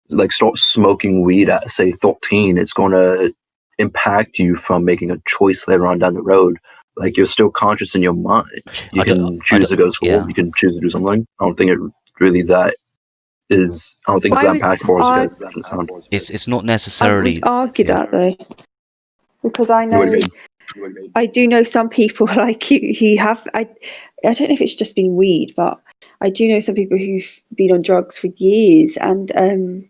like start smoking weed at say 13, it's going to impact you from making a choice later on down the road. Like, you're still conscious in your mind. You can choose to go to school. Yeah. You can choose to do something. I don't think it really that is. I don't think it's that impactful. It's not necessarily. I would argue that though, because I know. I do know some people like you have. I don't know if it's just been weed, but I do know some people who've been on drugs for years, and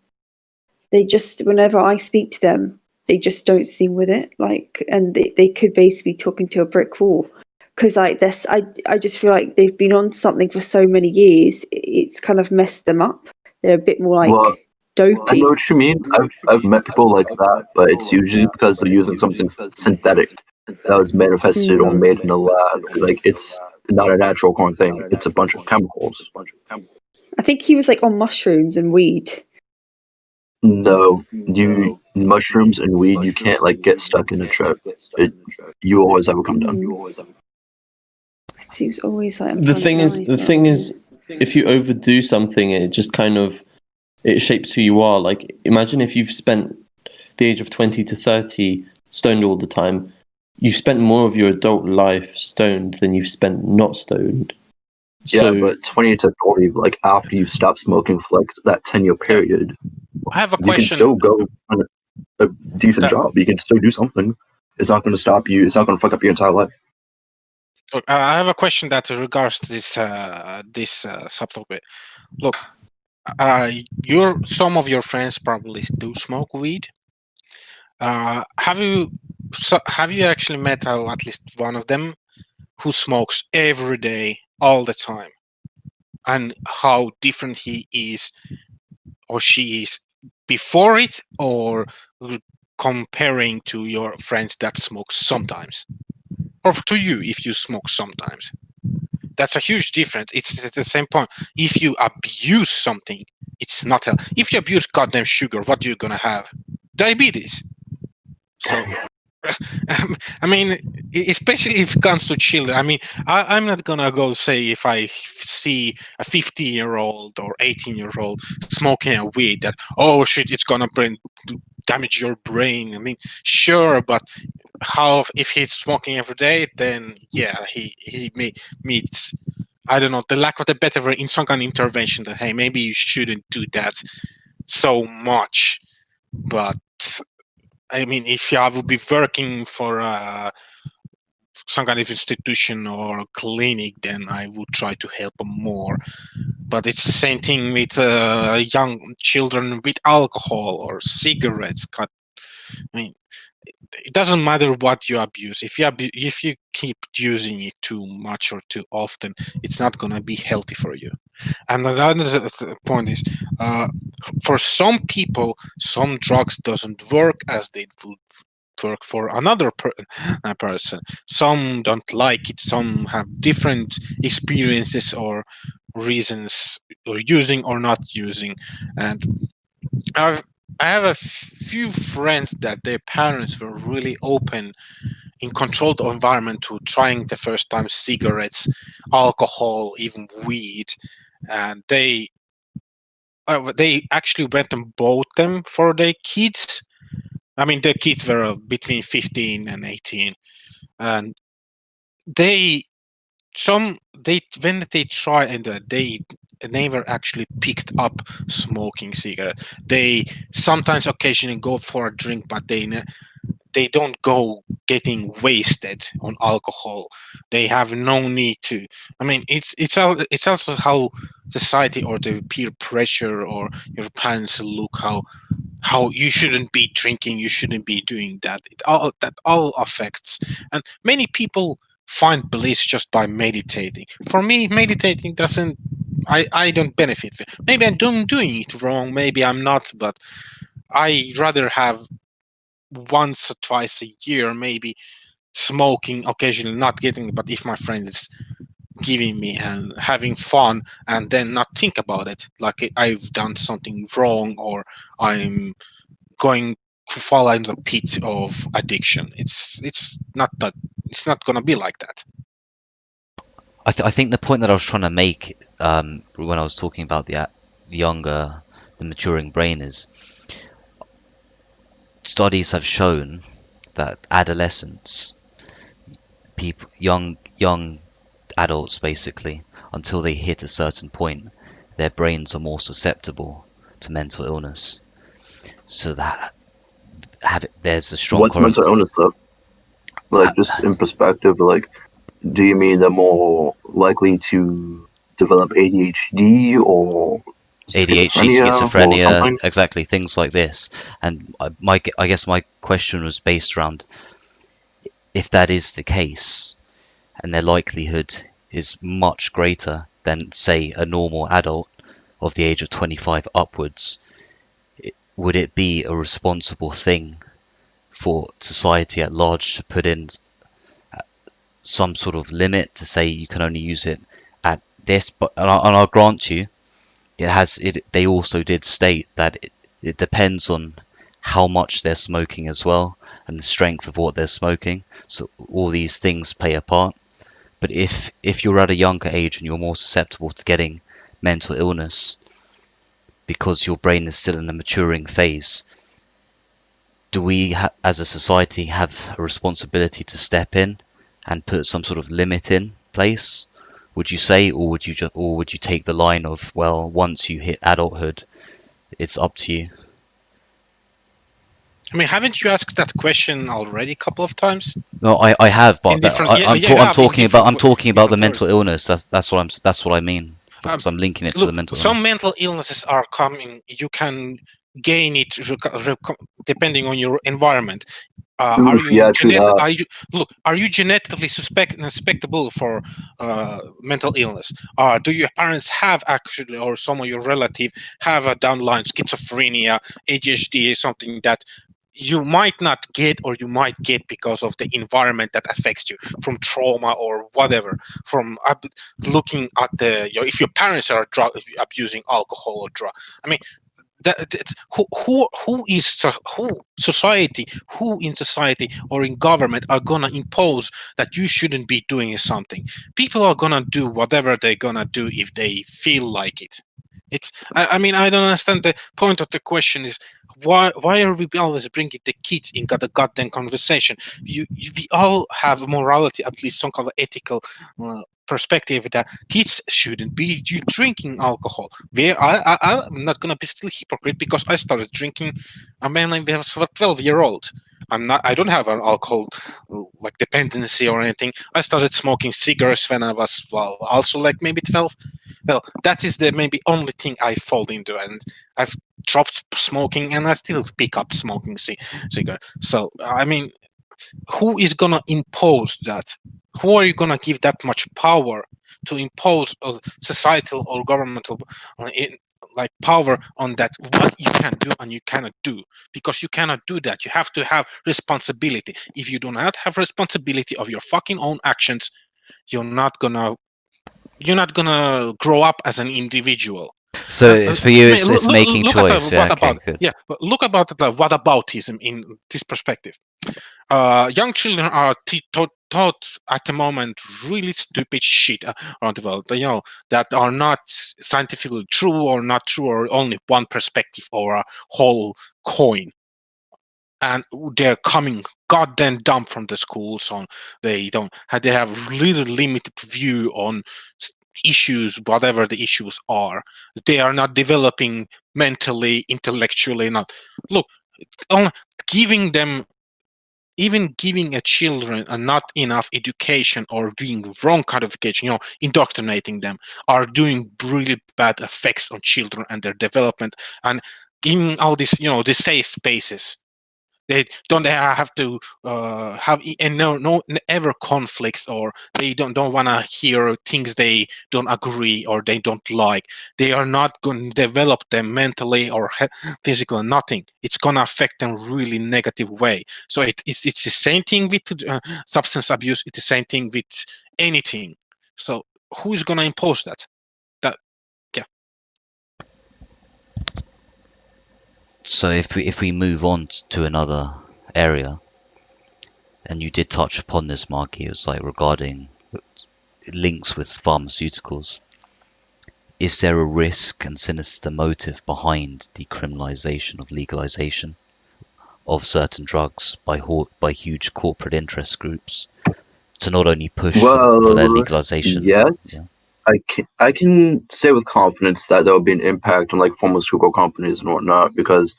they just, whenever I speak to them, they just don't seem with it. Like, and they could basically be talking to a brick wall, because like this, I just feel like they've been on something for so many years. It's kind of messed them up. They're a bit more like dopey. I know what you mean. I've met people like that, but it's usually because they're using something synthetic that was manifested or made in a lab. Like, it's not a natural kind of thing. It's a bunch of chemicals. I think he was like on mushrooms and weed. No, mushrooms and weed, you can't like get stuck in a trip. You always have to come down. It seems always like the thing is, if you overdo something, it just kind of it shapes who you are. Like, imagine if you've spent the age of 20 to 30 stoned all the time. You've spent more of your adult life stoned than you've spent not stoned. Yeah, but 20 to 40, like after you stop smoking for like that 10-year period, I have a question. You can still go on a decent job. You can still do something. It's not going to stop you. It's not going to fuck up your entire life. Look, I have a question that regards this subtopic. Look, some of your friends probably do smoke weed. Have you actually met at least one of them who smokes every day, all the time? and how different he is or she is before it, or comparing to your friends that smoke sometimes, or to you if you smoke sometimes. That's a huge difference. It's at the same point. If you abuse something, it's not healthy. If you abuse goddamn sugar, what are you gonna have? Diabetes. So, I mean, especially if it comes to children. I mean, I'm not gonna go say if I see a 15-year-old or 18-year-old smoking a weed that, oh shit, it's gonna damage your brain. I mean, sure, but how if he's smoking every day, then yeah, he meets, I don't know, the lack of the better word, in some kind of intervention that, hey, maybe you shouldn't do that so much. But I mean, if I would be working for some kind of institution or clinic, then I would try to help them more. But it's the same thing with young children with alcohol or cigarettes. I mean, it doesn't matter what you abuse. If you keep using it too much or too often, it's not gonna be healthy for you. And another point is, for some people, some drugs doesn't work as they would work for another person. Some don't like it. Some have different experiences or reasons, or using or not using. And I have a few friends that their parents were really open in controlled environment to trying the first time cigarettes, alcohol, even weed, and they actually went and bought them for their kids. I mean, their kids were between 15 and 18, and when they try, and they never actually picked up smoking cigarette. They sometimes occasionally go for a drink, but they don't go getting wasted on alcohol. They have no need to. I mean, it's also how society or the peer pressure or your parents look, how you shouldn't be drinking, you shouldn't be doing that. That all affects, and many people find bliss just by meditating. For me, meditating doesn't. I don't benefit. Maybe I'm doing it wrong. Maybe I'm not, but I rather have once or twice a year, maybe smoking occasionally, not getting. But if my friend is giving me and having fun, and then not think about it, like I've done something wrong or I'm going to fall into the pit of addiction. It's not gonna be like that. I think the point that I was trying to make when I was talking about the maturing brain is, studies have shown that adolescents, young adults basically, until they hit a certain point, their brains are more susceptible to mental illness. So that there's a strong. What's mental illness though? Like, just in perspective, like, do you mean they're more likely to develop ADHD or schizophrenia, exactly, things like this? And I guess my question was based around, if that is the case, and their likelihood is much greater than, say, a normal adult of the age of 25 upwards, would it be a responsible thing for society at large to put in some sort of limit to say you can only use it at this? But and I'll grant you, they also did state that it depends on how much they're smoking as well, and the strength of what they're smoking. So all these things play a part. But if you're at a younger age and you're more susceptible to getting mental illness because your brain is still in the maturing phase, do we as a society have a responsibility to step in and put some sort of limit in place, would you say? Or would you take the line of, well, once you hit adulthood, it's up to you? I mean, haven't you asked that question already a couple of times? No, I have, but I'm talking about the mental illness. That's what I mean, because I'm linking it to the mental illness. Some mental illnesses are coming. You can gain it depending on your environment. Are Oof, yeah, true that. are you genetically susceptible for mental illness? Do your parents have actually, or some of your relative have a downline schizophrenia, ADHD, something that you might not get, or you might get because of the environment that affects you, from trauma or whatever, from looking at if your parents are abusing alcohol or drug. I mean, who in society or in government are gonna impose that you shouldn't be doing something? People are gonna do whatever they're gonna do if they feel like it. I mean, I don't understand. The point of the question is, why are we always bringing the kids in the goddamn conversation? We all have morality, at least some kind of ethical perspective, that kids shouldn't be drinking alcohol. I'm not gonna be still hypocrite, because I started drinking when I was a 12-year-old. I don't have an alcohol like dependency or anything. I started smoking cigarettes when I was, well, also like maybe 12. Well, that is the maybe only thing I fall into, and I've dropped smoking, and I still pick up smoking cigarette. So I mean, who is gonna impose that? Who are you gonna give that much power to impose societal or governmental like power on that, what you can do and you cannot do? Because you cannot do that. You have to have responsibility. If you do not have responsibility of your fucking own actions, you're not gonna grow up as an individual. So for you, it's making Look at choice. Yeah, okay, good. but look about the whataboutism in this perspective. Young children are taught at the moment really stupid shit around the world, that are not scientifically true, or not true, or only one perspective or a whole coin. And they're coming goddamn dumb from the schools. They have really limited view on issues, whatever the issues are. They are not developing mentally, intellectually. Not look, giving them, even giving a children a not enough education, or giving wrong kind of education, indoctrinating them, are doing really bad effects on children and their development. And giving all this, the safe spaces. They don't have to have no ever conflicts, or they don't want to hear things they don't agree or they don't like. They are not going to develop them mentally or physically. Nothing. It's going to affect them really negative way. So it's the same thing with substance abuse. It's the same thing with anything. So who is going to impose that? So if we move on to another area, and you did touch upon this, Marky, it was like regarding links with pharmaceuticals. Is there a risk and sinister motive behind decriminalisation of legalisation of certain drugs by huge corporate interest groups to not only push for their legalisation? Yes. Yeah. I can say with confidence that there will be an impact on like pharmaceutical companies and whatnot, because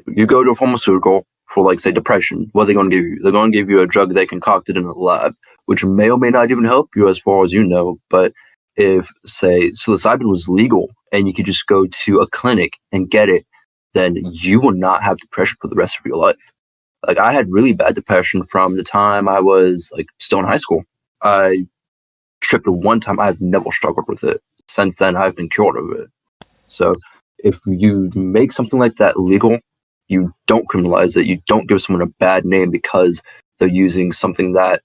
you go to a pharmaceutical for like, say, depression. What are they going to give you? They're going to give you a drug they concocted in a lab, which may or may not even help you as far as you know. But if, say, psilocybin was legal and you could just go to a clinic and get it, then you will not have depression for the rest of your life. Like, I had really bad depression from the time I was like still in high school. I tripped one time. I've never struggled with it. Since then, I've been cured of it. So if you make something like that legal, you don't criminalize it. You don't give someone a bad name because they're using something that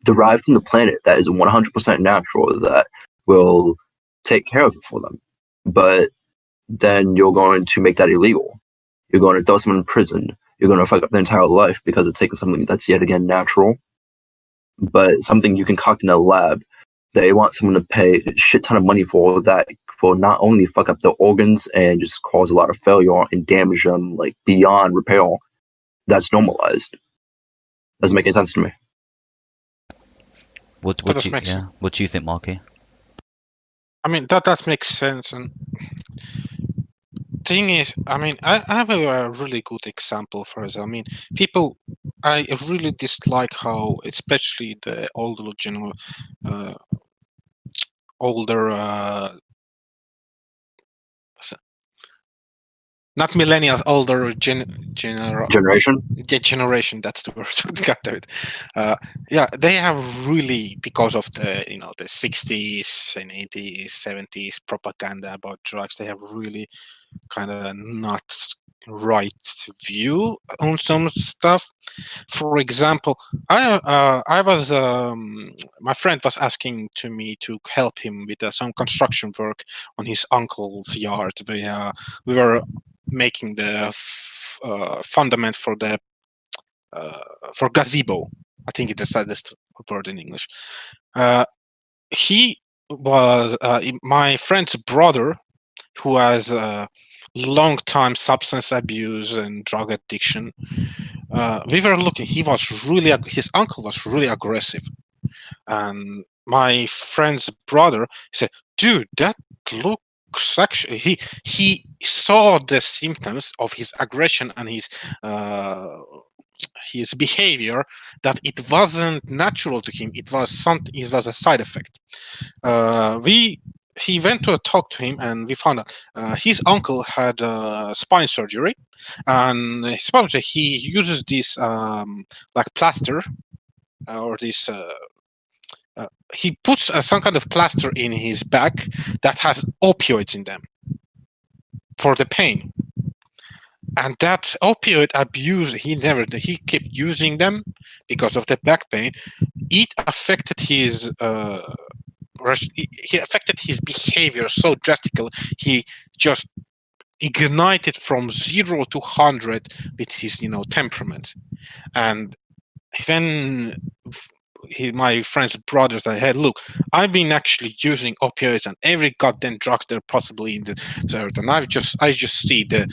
derived from the planet that is 100% natural, that will take care of it for them. But then you're going to make that illegal. You're going to throw someone in prison. You're going to fuck up their entire life because of taking something that's yet again natural, but something you concoct in a lab. They want someone to pay a shit ton of money for that, for not only fuck up their organs and just cause a lot of failure and damage them like beyond repair. That's normalized. Doesn't make any sense to me. What do you think, Marky? I mean, that makes sense. And thing is, I mean, I have a really good example for us. I mean, I really dislike how, especially the older not millennials, older Generation. generation. That's the word. God damn it. Yeah, they have really, because of the the 60s and 80s, 70s propaganda about drugs, they have really kind of not right view on some stuff. For example, I was my friend was asking to me to help him with some construction work on his uncle's yard. We were making the fundament for the for gazebo. I think it is the word in English. He was my friend's brother, who has long time substance abuse and drug addiction. We were looking. His uncle was really aggressive, and my friend's brother said, "Dude, that looks actually." He saw the symptoms of his aggression and his behavior, that it wasn't natural to him. It was something. It was a side effect. He went to talk to him, and we found out his uncle had spine surgery, and his spine surgery, he uses this like plaster or this. He puts some kind of plaster in his back that has opioids in them for the pain. And that opioid abuse, he kept using them because of the back pain. It affected his behavior so drastically. He just ignited from 0 to 100 with his temperament. And then my friend's brother said, "Hey, look, I've been actually using opioids and every goddamn drug there possibly in the earth, and I just see the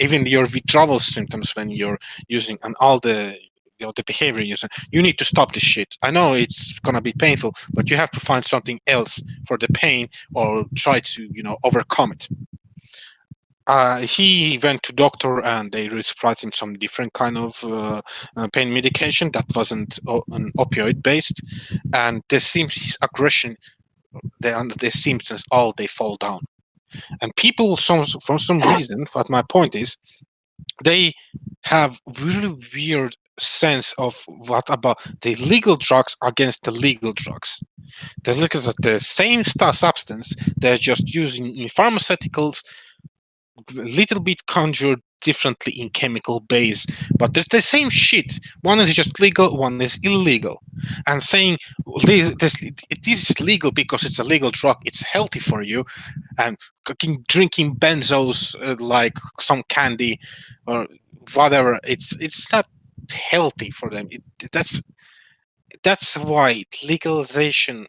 even your withdrawal symptoms when you're using, and all the the behavior you're using. You need to stop this shit. I know it's gonna be painful, but you have to find something else for the pain, or try to overcome it." He went to doctor, and they prescribed him some different kind of pain medication that wasn't an opioid based, and his aggression, the symptoms, all they fall down. And people, for some reason, but my point is, they have really weird sense of what about the legal drugs against the legal drugs. They're looking at the same substance, they're just using in pharmaceuticals, little bit conjured differently in chemical base, but they're the same shit. One is just legal, one is illegal. And saying it is legal because it's a legal drug, it's healthy for you, and drinking benzos like some candy or whatever, it's not healthy for them. That's why legalization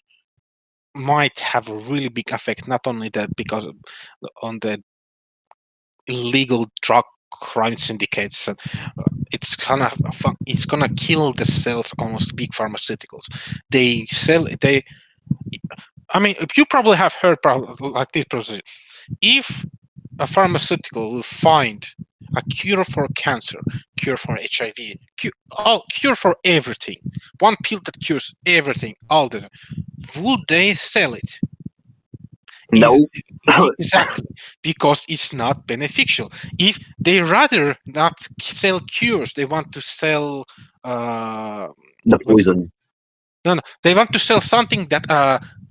might have a really big effect, not only that because on the illegal drug crime syndicates. It's gonna kill the sales almost big pharmaceuticals. I mean, you probably have heard like this process. If a pharmaceutical will find a cure for cancer, cure for HIV, cure for everything, one pill that cures everything, would they sell it? No. Exactly, because it's not beneficial. If they rather not sell cures, they want to sell the poison. No, they want to sell something that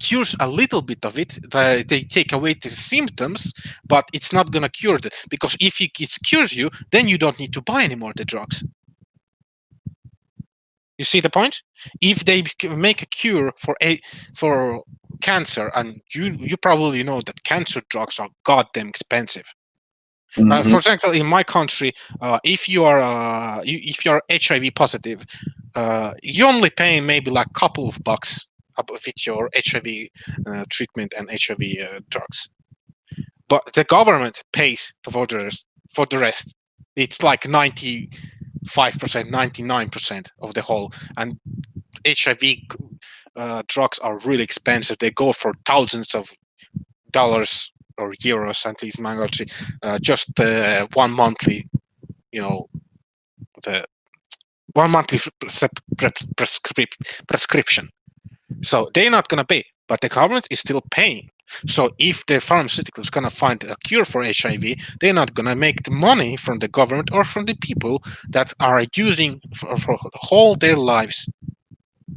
cures a little bit of it. They take away the symptoms, but it's not gonna cure it, because if it cures you, then you don't need to buy anymore the drugs. You see the point? If they make a cure for cancer, and you probably know that cancer drugs are goddamn expensive. Mm-hmm. For example, in my country, if you are HIV positive, you only pay maybe like a couple of bucks with your HIV treatment and HIV drugs, but the government pays for the rest. It's like 95%, 99% of the whole, and HIV drugs are really expensive. They go for thousands of dollars or euros, at least my country. Just one monthly, the 1 monthly prescription. So they're not gonna pay, but the government is still paying. So if the pharmaceutical is going to find a cure for HIV, they're not going to make the money from the government or from the people that are using for whole their lives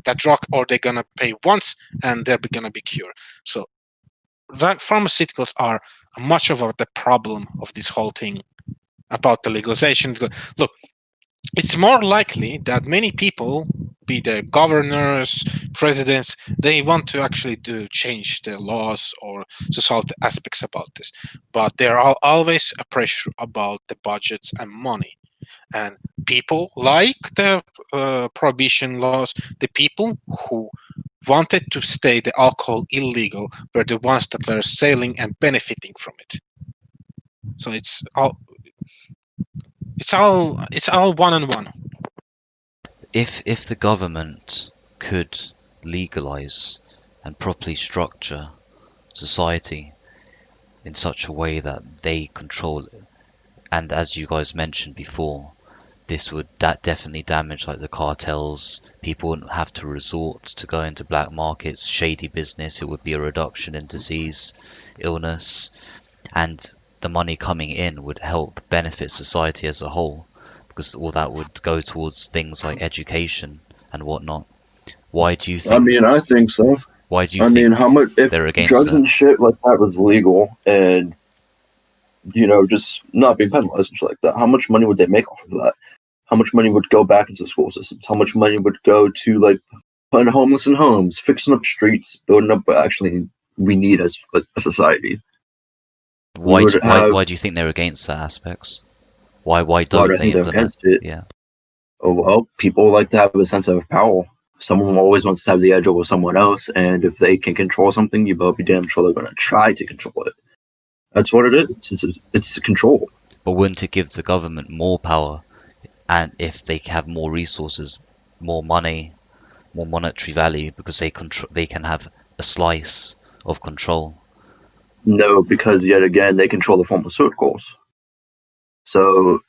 that drug, or they're going to pay once and they're going to be cured. So that pharmaceuticals are much of the problem of this whole thing about the legalization. Look, it's more likely that many people, be the governors, presidents, they want to actually change the laws or societal aspects about this. But there are always a pressure about the budgets and money. And people like the prohibition laws, the people who wanted to stay the alcohol illegal were the ones that were selling and benefiting from it. So it's all one on one. If the government could legalize and properly structure society in such a way that they control it, and as you guys mentioned before, this would definitely damage like the cartels. People wouldn't have to resort to go into black markets, shady business. It would be a reduction in disease, illness, and the money coming in would help benefit society as a whole, because all that would go towards things like education and whatnot. Why do you think? I mean, I think so. Why do you think how much if they're against drugs that? and shit like that was legal and just not being penalized and shit like that? How much money would they make off of that? How much money would go back into school systems? How much money would go to like putting homeless in homes, fixing up streets, building up what actually we need as a society? Why do you think they're against that aspects? Why don't I they think they're implement? against it? Yeah. Oh, well, people like to have a sense of power. Someone always wants to have the edge over someone else, and if they can control something, you better be damn sure they're going to try to control it. That's what it is. It's control. But wouldn't it give the government more power, and if they have more resources, more money, more monetary value, because they can have a slice of control? No, because yet again, they control the pharmaceuticals. So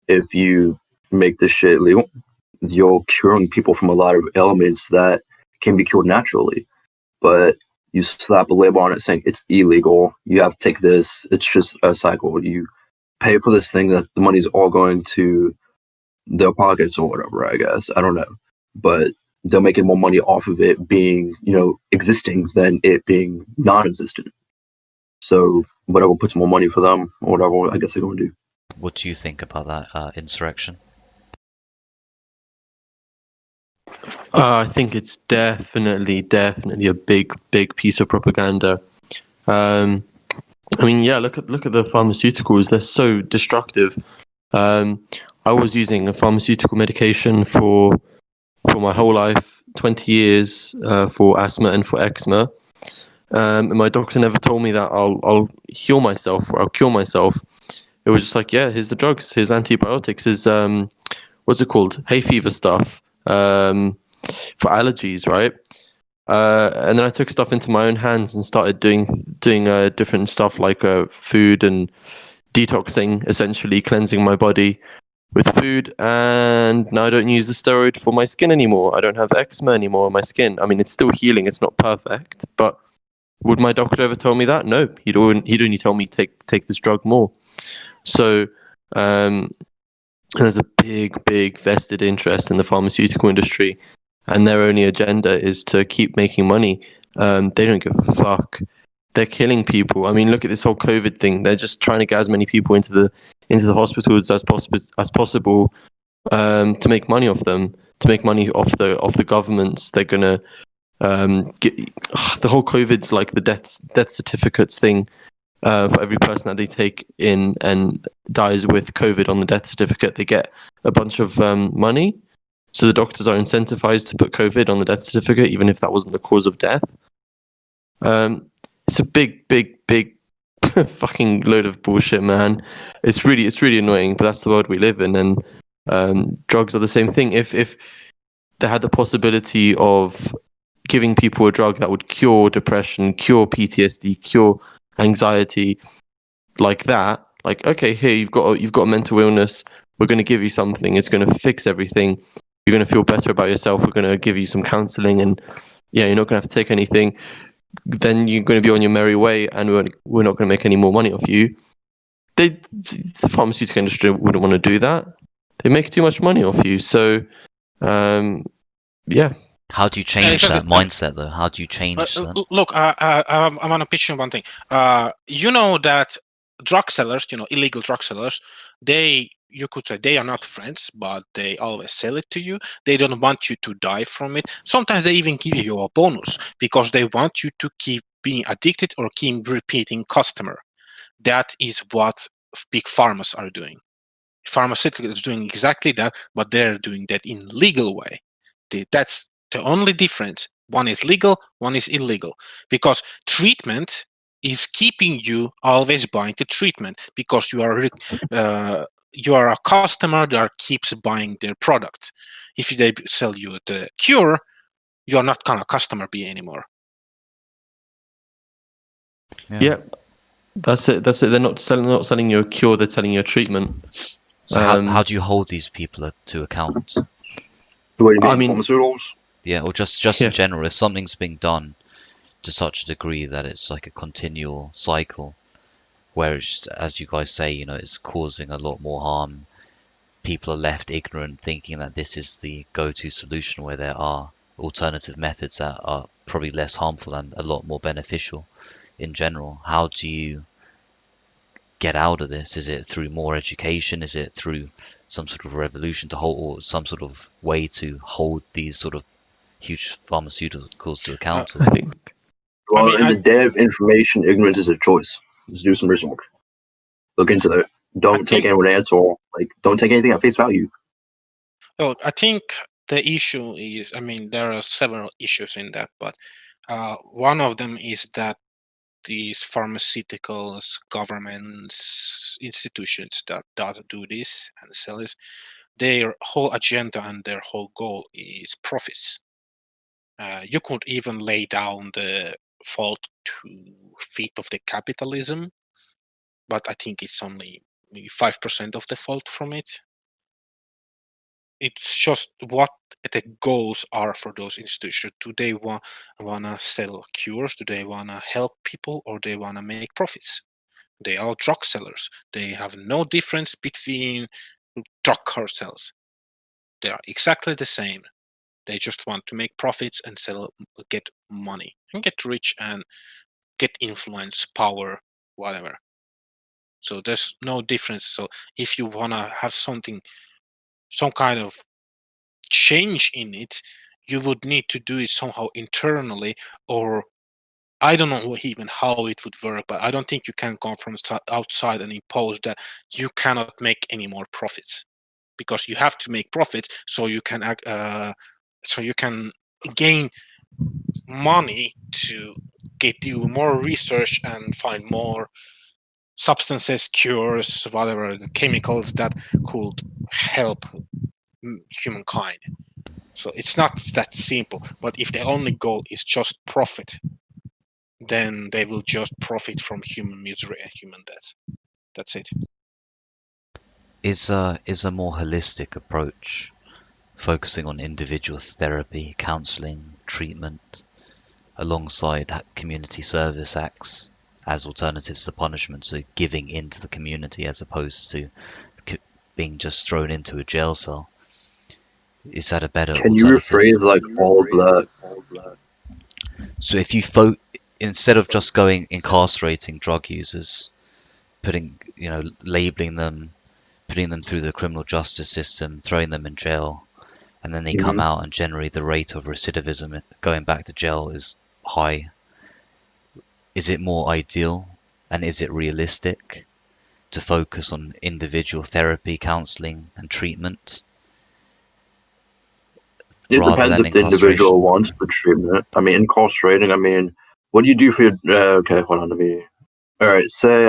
if you make this shit legal, you're curing people from a lot of ailments that can be cured naturally. But you slap a label on it saying it's illegal, you have to take this, it's just a cycle. You pay for this thing that the money's all going to their pockets or whatever, I guess. I don't know. But they're making more money off of it being, existing than it being non-existent. So whatever puts more money for them or whatever, I guess they're going to do. What do you think about that insurrection? I think it's definitely a big piece of propaganda. Look at the pharmaceuticals; they're so destructive. I was using a pharmaceutical medication for my whole life, 20 years, for asthma and for eczema. And my doctor never told me that I'll heal myself or I'll cure myself. It was just like, yeah, here's the drugs, here's antibiotics, here's what's it called, hay fever stuff, for allergies, right? And then I took stuff into my own hands and started doing different stuff like food and detoxing, essentially cleansing my body with food. And now I don't use the steroid for my skin anymore. I don't have eczema anymore on my skin. I mean, it's still healing. It's not perfect, but would my doctor ever tell me that? No, he'd only tell me take this drug more. So there's a big vested interest in the pharmaceutical industry, and their only agenda is to keep making money. They don't give a fuck. They're killing people. I mean, look at this whole COVID thing. They're just trying to get as many people into the hospitals as possible to make money off them, to make money off the governments. They're gonna get the whole COVID's like the death certificates thing. For every person that they take in and dies with COVID on the death certificate, they get a bunch of money. So the doctors are incentivized to put COVID on the death certificate, even if that wasn't the cause of death. It's a big fucking load of bullshit, man. It's really annoying, but that's the world we live in. And drugs are the same thing. If they had the possibility of giving people a drug that would cure depression, cure PTSD, cure anxiety, like that, like, okay, here you've got a mental illness, we're going to give you something, it's going to fix everything, you're going to feel better about yourself, we're going to give you some counseling, and yeah, you're not going to have to take anything. then you're going to be on your merry way, and we're not going to make any more money off you. The pharmaceutical industry wouldn't want to do that. They make too much money off you. So, yeah. How do you change that mindset, though? How do you change that? Look, I want to pitch you one thing. You know that drug sellers, illegal drug sellers, you could say they are not friends, but they always sell it to you. They don't want you to die from it. Sometimes they even give you a bonus because they want you to keep being addicted or keep repeating customer. That is what big pharmas are doing. Pharmaceuticals is doing exactly that, but they're doing that in legal way. That's the only difference. One is legal, one is illegal. Because treatment is keeping you always buying the treatment because you are a customer that keeps buying their product. If they sell you the cure, you're not gonna customer be anymore. Yeah. That's it. They're not selling you a cure. They're selling you a treatment. So how do you hold these people to account? What do you mean, pharmaceuticals? Yeah, or just in general, if something's being done to such a degree that it's like a continual cycle, where it's, as you guys say, it's causing a lot more harm. People are left ignorant, thinking that this is the go-to solution, where there are alternative methods that are probably less harmful and a lot more beneficial in general. How do you get out of this? Is it through more education? Is it through some sort of revolution to hold, or some sort of way to hold these sort of huge pharmaceuticals to account? I think. Well, in the day of information, ignorance is a choice. Let's do some research. Look into it. Don't take anyone's answer. Don't take anything at face value. Oh, I think the issue is, there are several issues in that, but one of them is that these pharmaceuticals, governments, institutions that do this and sell this, their whole agenda and their whole goal is profits. You could even lay down the fault to feet of the capitalism, but I think it's only maybe 5% of the fault from it. It's just what the goals are for those institutions. Do they want to sell cures? Do they want to help people, or they want to make profits? They are drug sellers. They have no difference between drug cartels. They are exactly the same. They just want to make profits and get money and get rich and get influence, power, whatever. So there's no difference. So if you want to have some kind of change in it, you would need to do it somehow internally, or I don't know even how it would work, but I don't think you can come from outside and impose that you cannot make any more profits, because you have to make profits so you can gain money to do more research and find more substances, cures, whatever, the chemicals that could help humankind. So it's not that simple. But if the only goal is just profit, then they will just profit from human misery and human death. That's it. Is a more holistic approach, focusing on individual therapy, counselling, treatment, alongside community service acts as alternatives to punishment, so giving into the community as opposed to being just thrown into a jail cell? Is that a better Can you rephrase all of that? So if you instead of just incarcerating drug users, labeling them, putting them through the criminal justice system, throwing them in jail, and then they come out, and generally the rate of recidivism going back to jail is high. Is it more ideal, and is it realistic to focus on individual therapy, counselling and treatment? It depends if the individual wants the treatment. Incarcerating, what do you do for your... okay, hold on, Alright, say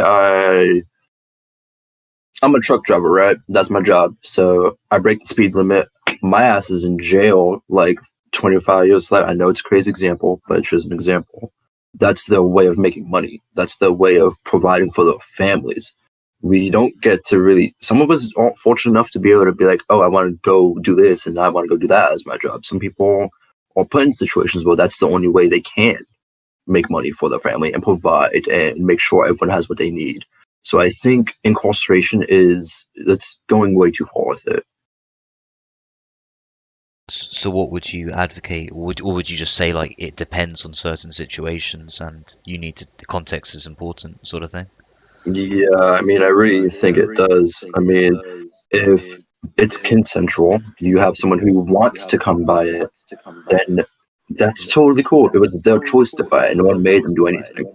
I'm a truck driver, right? That's my job. So I break the speed limit. My ass is in jail 25 years later. I know it's a crazy example, but it's just an example. That's the way of making money. That's the way of providing for the families. We don't get to really... Some of us aren't fortunate enough to be able to be like, oh, I want to go do this and I want to go do that as my job. Some people are put in situations where that's the only way they can. make money for their family and provide and make sure everyone has what they need. So I think incarceration that's going way too far with it. So what would you advocate? Or would you just say like it depends on certain situations and the context is important sort of thing? Yeah, I mean, I really think it does. I mean, if it's consensual, you have someone who wants to come buy it, then that's totally cool. It was their choice to buy it. No one made them do anything.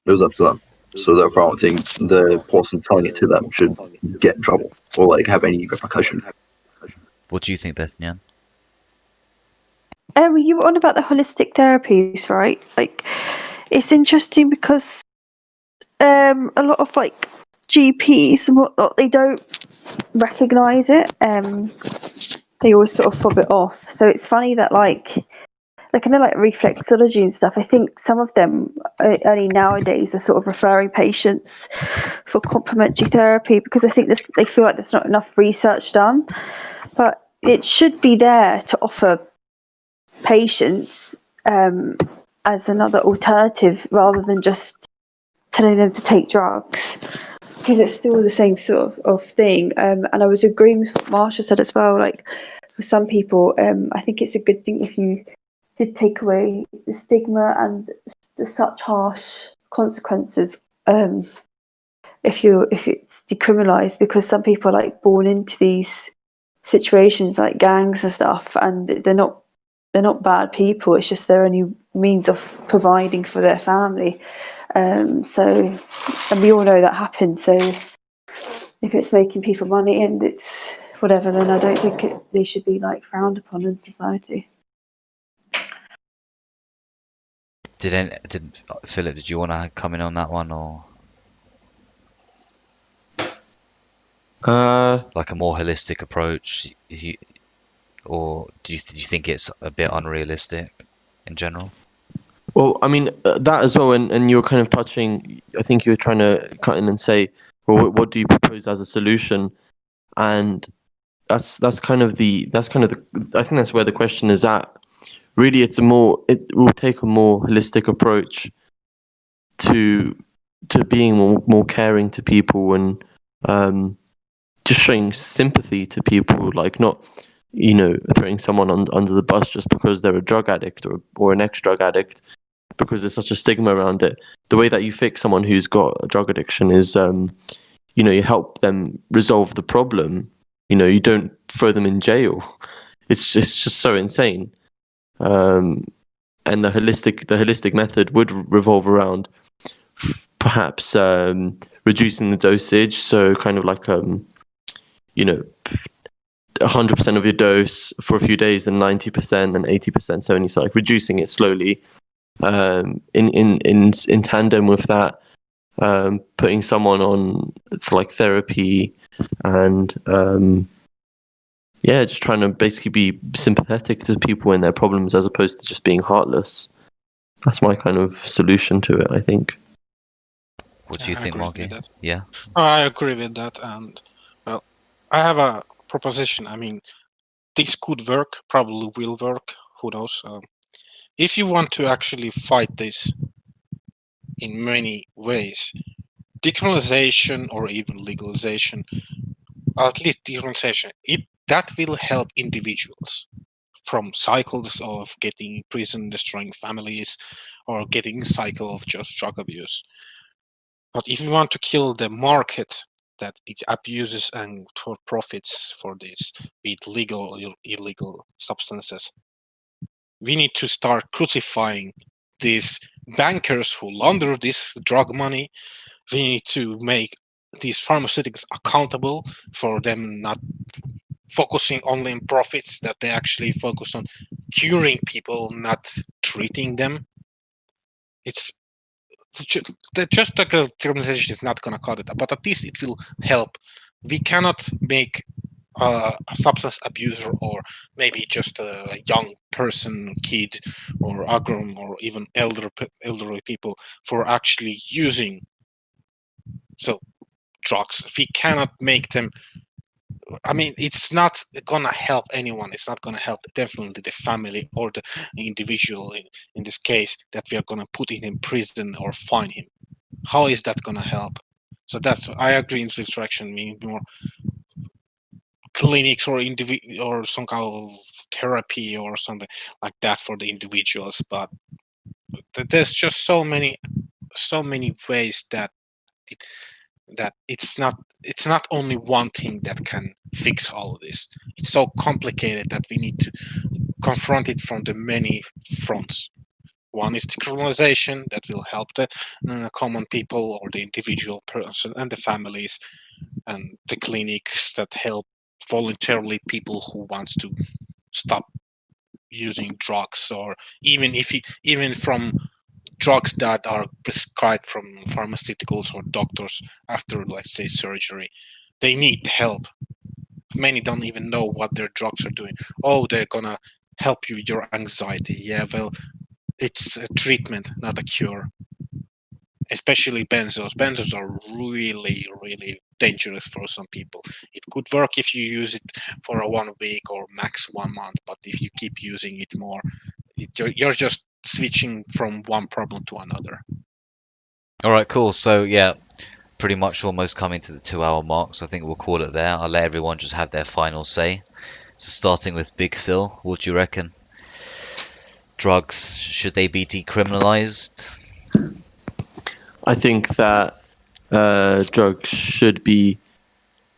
It was up to them. So therefore, I don't think the person selling it to them should get in trouble or like have any repercussion. What do you think, Bethany? You were on about the holistic therapies, right? Like, it's interesting because a lot of like GPs and whatnot, they don't recognise it. They always sort of fob it off. So it's funny that like I know like reflexology and stuff. I think some of them only nowadays are sort of referring patients for complementary therapy because I think they feel like there's not enough research done. But it should be there to offer patients as another alternative rather than just telling them to take drugs, because it's still the same sort of thing. And I was agreeing with what Marsha said as well. Like for some people, I think it's a good thing if you did take away the stigma and such harsh consequences. If it's decriminalised, because some people are like born into these situations like gangs and stuff, and they're not bad people. It's just their only means of providing for their family. And we all know that happens. So if it's making people money and it's whatever, then I don't think they should be like frowned upon in society. Did Philip? Did you want to come in on that one, or like a more holistic approach? Or do you think it's a bit unrealistic in general? Well, I mean, that as well, and you're kind of touching, I think you were trying to cut in and say, well, what do you propose as a solution? And that's kind of the I think that's where the question is at. Really, it will take a more holistic approach to being more caring to people and just showing sympathy to people, like not, throwing someone under the bus just because they're a drug addict or an ex-drug addict, because there's such a stigma around it. The way that you fix someone who's got a drug addiction is, you help them resolve the problem. You don't throw them in jail. It's just so insane. And the holistic method would revolve around perhaps reducing the dosage. So kind of like 100% of your dose for a few days, then 90%, then 80%. So only like reducing it slowly. In tandem with that, putting someone on for like therapy and just trying to basically be sympathetic to people and their problems as opposed to just being heartless. That's my kind of solution to it, I think. What do you think, Margie? Yeah, I agree with that, and well, I have a proposition. I mean, this could work, probably will work. Who knows? If you want to actually fight this in many ways, decriminalization or even legalization, at least decriminalization, that will help individuals from cycles of getting in prison, destroying families, or getting in cycle of just drug abuse. But if you want to kill the market that it abuses and for profits for this, be it legal or illegal substances, we need to start crucifying these bankers who launder this drug money. We need to make these pharmaceuticals accountable for them not focusing only on profits, that they actually focus on curing people, not treating them. It's just like a decriminalization is not going to cut it, but at least it will help. We cannot make a substance abuser or maybe just a young person, kid, or agron, or even elderly people for actually using drugs. We cannot make them I mean, it's not gonna help anyone. It's not gonna help definitely the family or the individual in this case that we are gonna put him in prison or fine him. How is that gonna help? So that's, I agree in this direction. We need more clinics or or some kind of therapy or something like that for the individuals. But there's just so many ways that it's not only one thing that can fix all of this. It's so complicated that we need to confront it from the many fronts. One is decriminalization that will help the common people or the individual person and the families, and the clinics that help voluntarily people who wants to stop using drugs, or even from drugs that are prescribed from pharmaceuticals or doctors after, let's say, surgery. They need help. Many don't even know what their drugs are doing. Oh, they're gonna help you with your anxiety. Yeah, well, it's a treatment, not a cure. Especially benzos. Benzos are really, really dangerous for some people. It could work if you use it for a 1 week or max 1 month, but if you keep using it more, you're just switching from one problem to another. All right, cool. So yeah, pretty much almost coming to the 2-hour mark, so I think we'll call it there. I'll let everyone just have their final say. So starting with Big Phil, what do you reckon? Drugs, should they be decriminalized? I think that drugs should be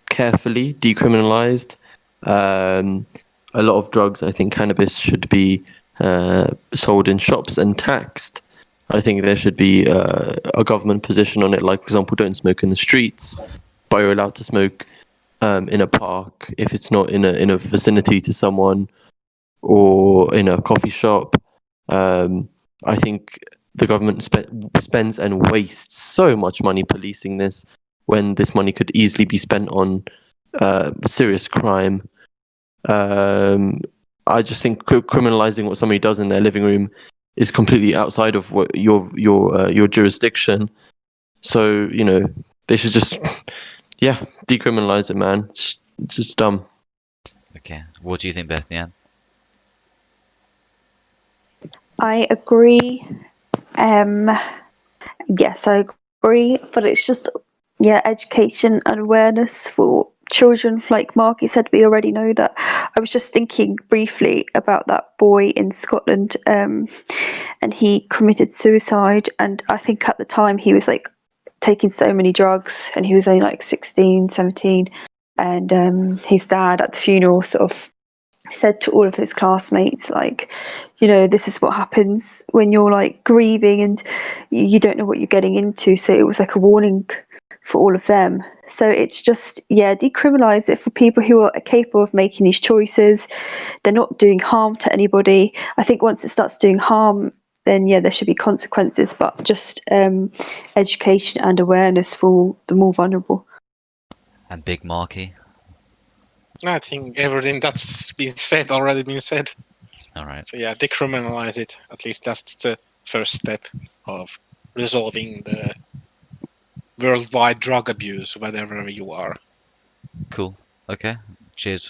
carefully decriminalized. A lot of drugs, I think cannabis should be sold in shops and taxed. I think there should be a government position on it, like, for example, don't smoke in the streets, but you're allowed to smoke in a park if it's not in a vicinity to someone, or in a coffee shop. I think the government spends and wastes so much money policing this, when this money could easily be spent on serious crime. I just think criminalizing what somebody does in their living room is completely outside of what your jurisdiction. So, you know, they should just decriminalize it, man. It's just dumb. Okay, what do you think, Bethany? I agree. Yes, I agree, but it's just education and awareness for children. Like Marky said, we already know that. I was just thinking briefly about that boy in Scotland, and he committed suicide, and I think at the time he was like taking so many drugs, and he was only like 16, 17, and his dad at the funeral sort of said to all of his classmates, like, you know, this is what happens when you're like grieving and you don't know what you're getting into. So it was like a warning for all of them. So it's just, decriminalize it for people who are capable of making these choices. They're not doing harm to anybody. I think once it starts doing harm, then there should be consequences, but just education and awareness for the more vulnerable. And Big Marky? I think everything that's been said already been said. All right. So decriminalize it. At least that's the first step of resolving the worldwide drug abuse, whatever you are. Cool. Okay. Cheers